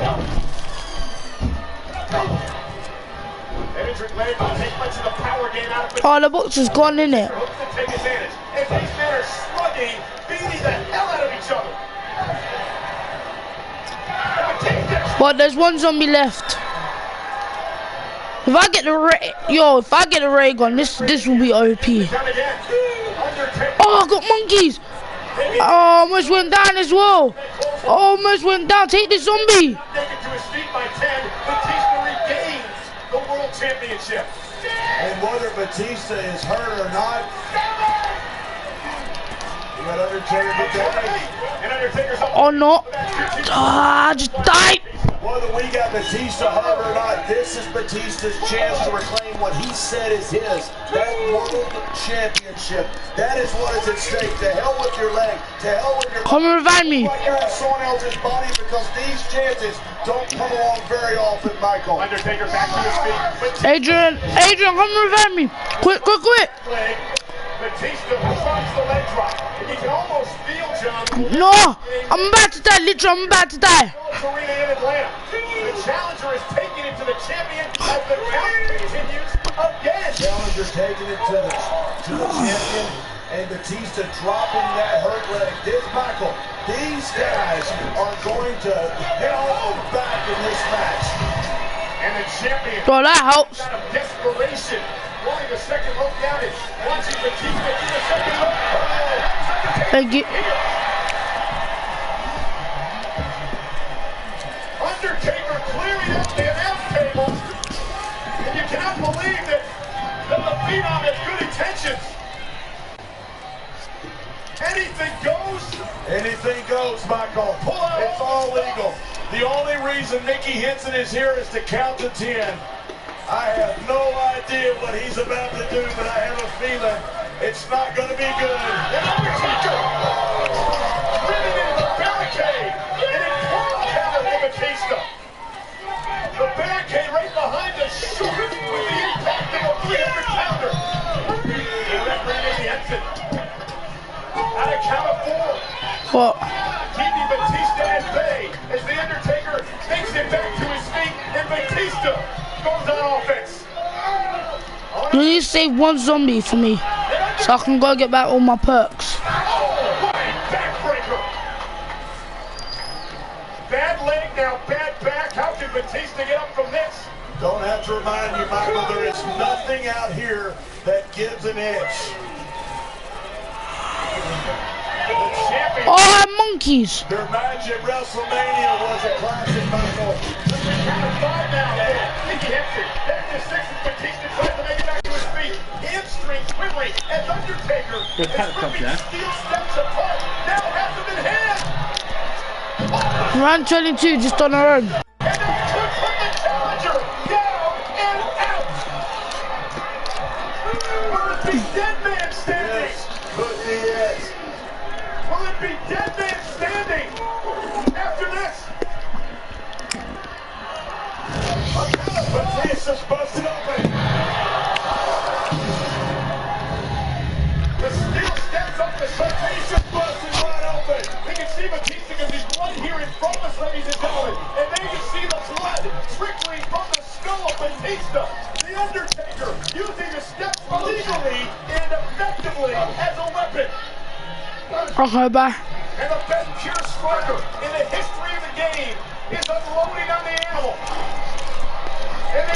S5: Edric Leg will take much of the power game out of
S4: Oh, the box has gone, innit?
S5: Hooks to take advantage. As these men are slugging, beating the hell out of each other.
S4: But there's one zombie left. If I get the if I get the ray gun, this will be OP. Oh, I got monkeys. Oh, almost went down as well. Almost went down. Take the zombie.
S5: Taken to his feet by 10. Batista regains the world championship.
S19: And whether Batista is hurt or not, you got Undertaker today.
S5: And Undertaker's up.
S4: Oh no. Ah, just died.
S19: Whether we got Batista hurt or not, this is Batista's chance to reclaim what he said is his. That world championship. That is what is at stake. To hell with your leg. To hell with your...
S4: Come and revive me.
S19: Like you're in someone else's body because these chances don't come along very often, Michael.
S5: Undertaker back to his feet.
S4: Adrian, come and revive me. Quick.
S5: Batista drops the leg drop. And you can almost feel, John.
S4: No, I'm about to die. Literally, I'm about to die.
S5: Arena in Atlanta. The challenger is taking it to the champion as the count continues again.
S19: Challenger taking it to the champion, and Batista dropping that hurt leg. This Michael, these guys are going to hell back in this match.
S5: And the champion,
S4: Bro, that helps.
S5: out of desperation, wanting the second rope down and watching Batista do the second rope.
S4: Thank you.
S19: Undertaker clearing out the announce table, and you cannot believe that the Phenom has good intentions. Anything goes. Anything goes, Michael. Pull out. It's all legal. The only reason Mickey Henson is here is to count to 10. I have no idea what he's about to do, but I have a feeling it's not going to be good. And Undertaker driven into the barricade. And it pulled counter to Batista. The barricade right behind us shook with the impact of a 300 pounder. And referee Mickey Henson at a count of 4.
S4: What?
S19: Keeping Batista at bay as the Undertaker makes it back to his feet, and Batista goes on offense.
S4: You need to save one zombie for me, so I can go get back all my perks.
S19: Oh, what a backbreaker! Bad leg, now bad back. How can Batista get up from this? Don't have to remind you, Michael, there is nothing out here that gives an edge.
S4: Oh, monkeys!
S19: Their match at WrestleMania was a classic, Michael. Count of 5 now. Mickey Henson. There's the 6 as Batista tries to make it back to his feet. Hamstring quivering as Undertaker is ripping steel steps apart. Now has them in hand.
S4: Round 22, just on our own.
S19: And a kick from the challenger. Down and out. Will it be dead man standing? Could be it. Will it be dead man standing after this? Batista's busted open. The steel steps up the side. Batista's busted wide open. We can see Batista because he's right here in front of us, ladies and gentlemen. And there you see the blood trickling from the skull of Batista. The Undertaker using the steps legally and effectively as a weapon.
S4: Okay, bye.
S19: And the best pure striker in the history of the game is unloading on the animal.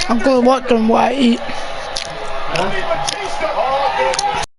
S4: I'm gonna watch them while I eat.
S19: Only Batista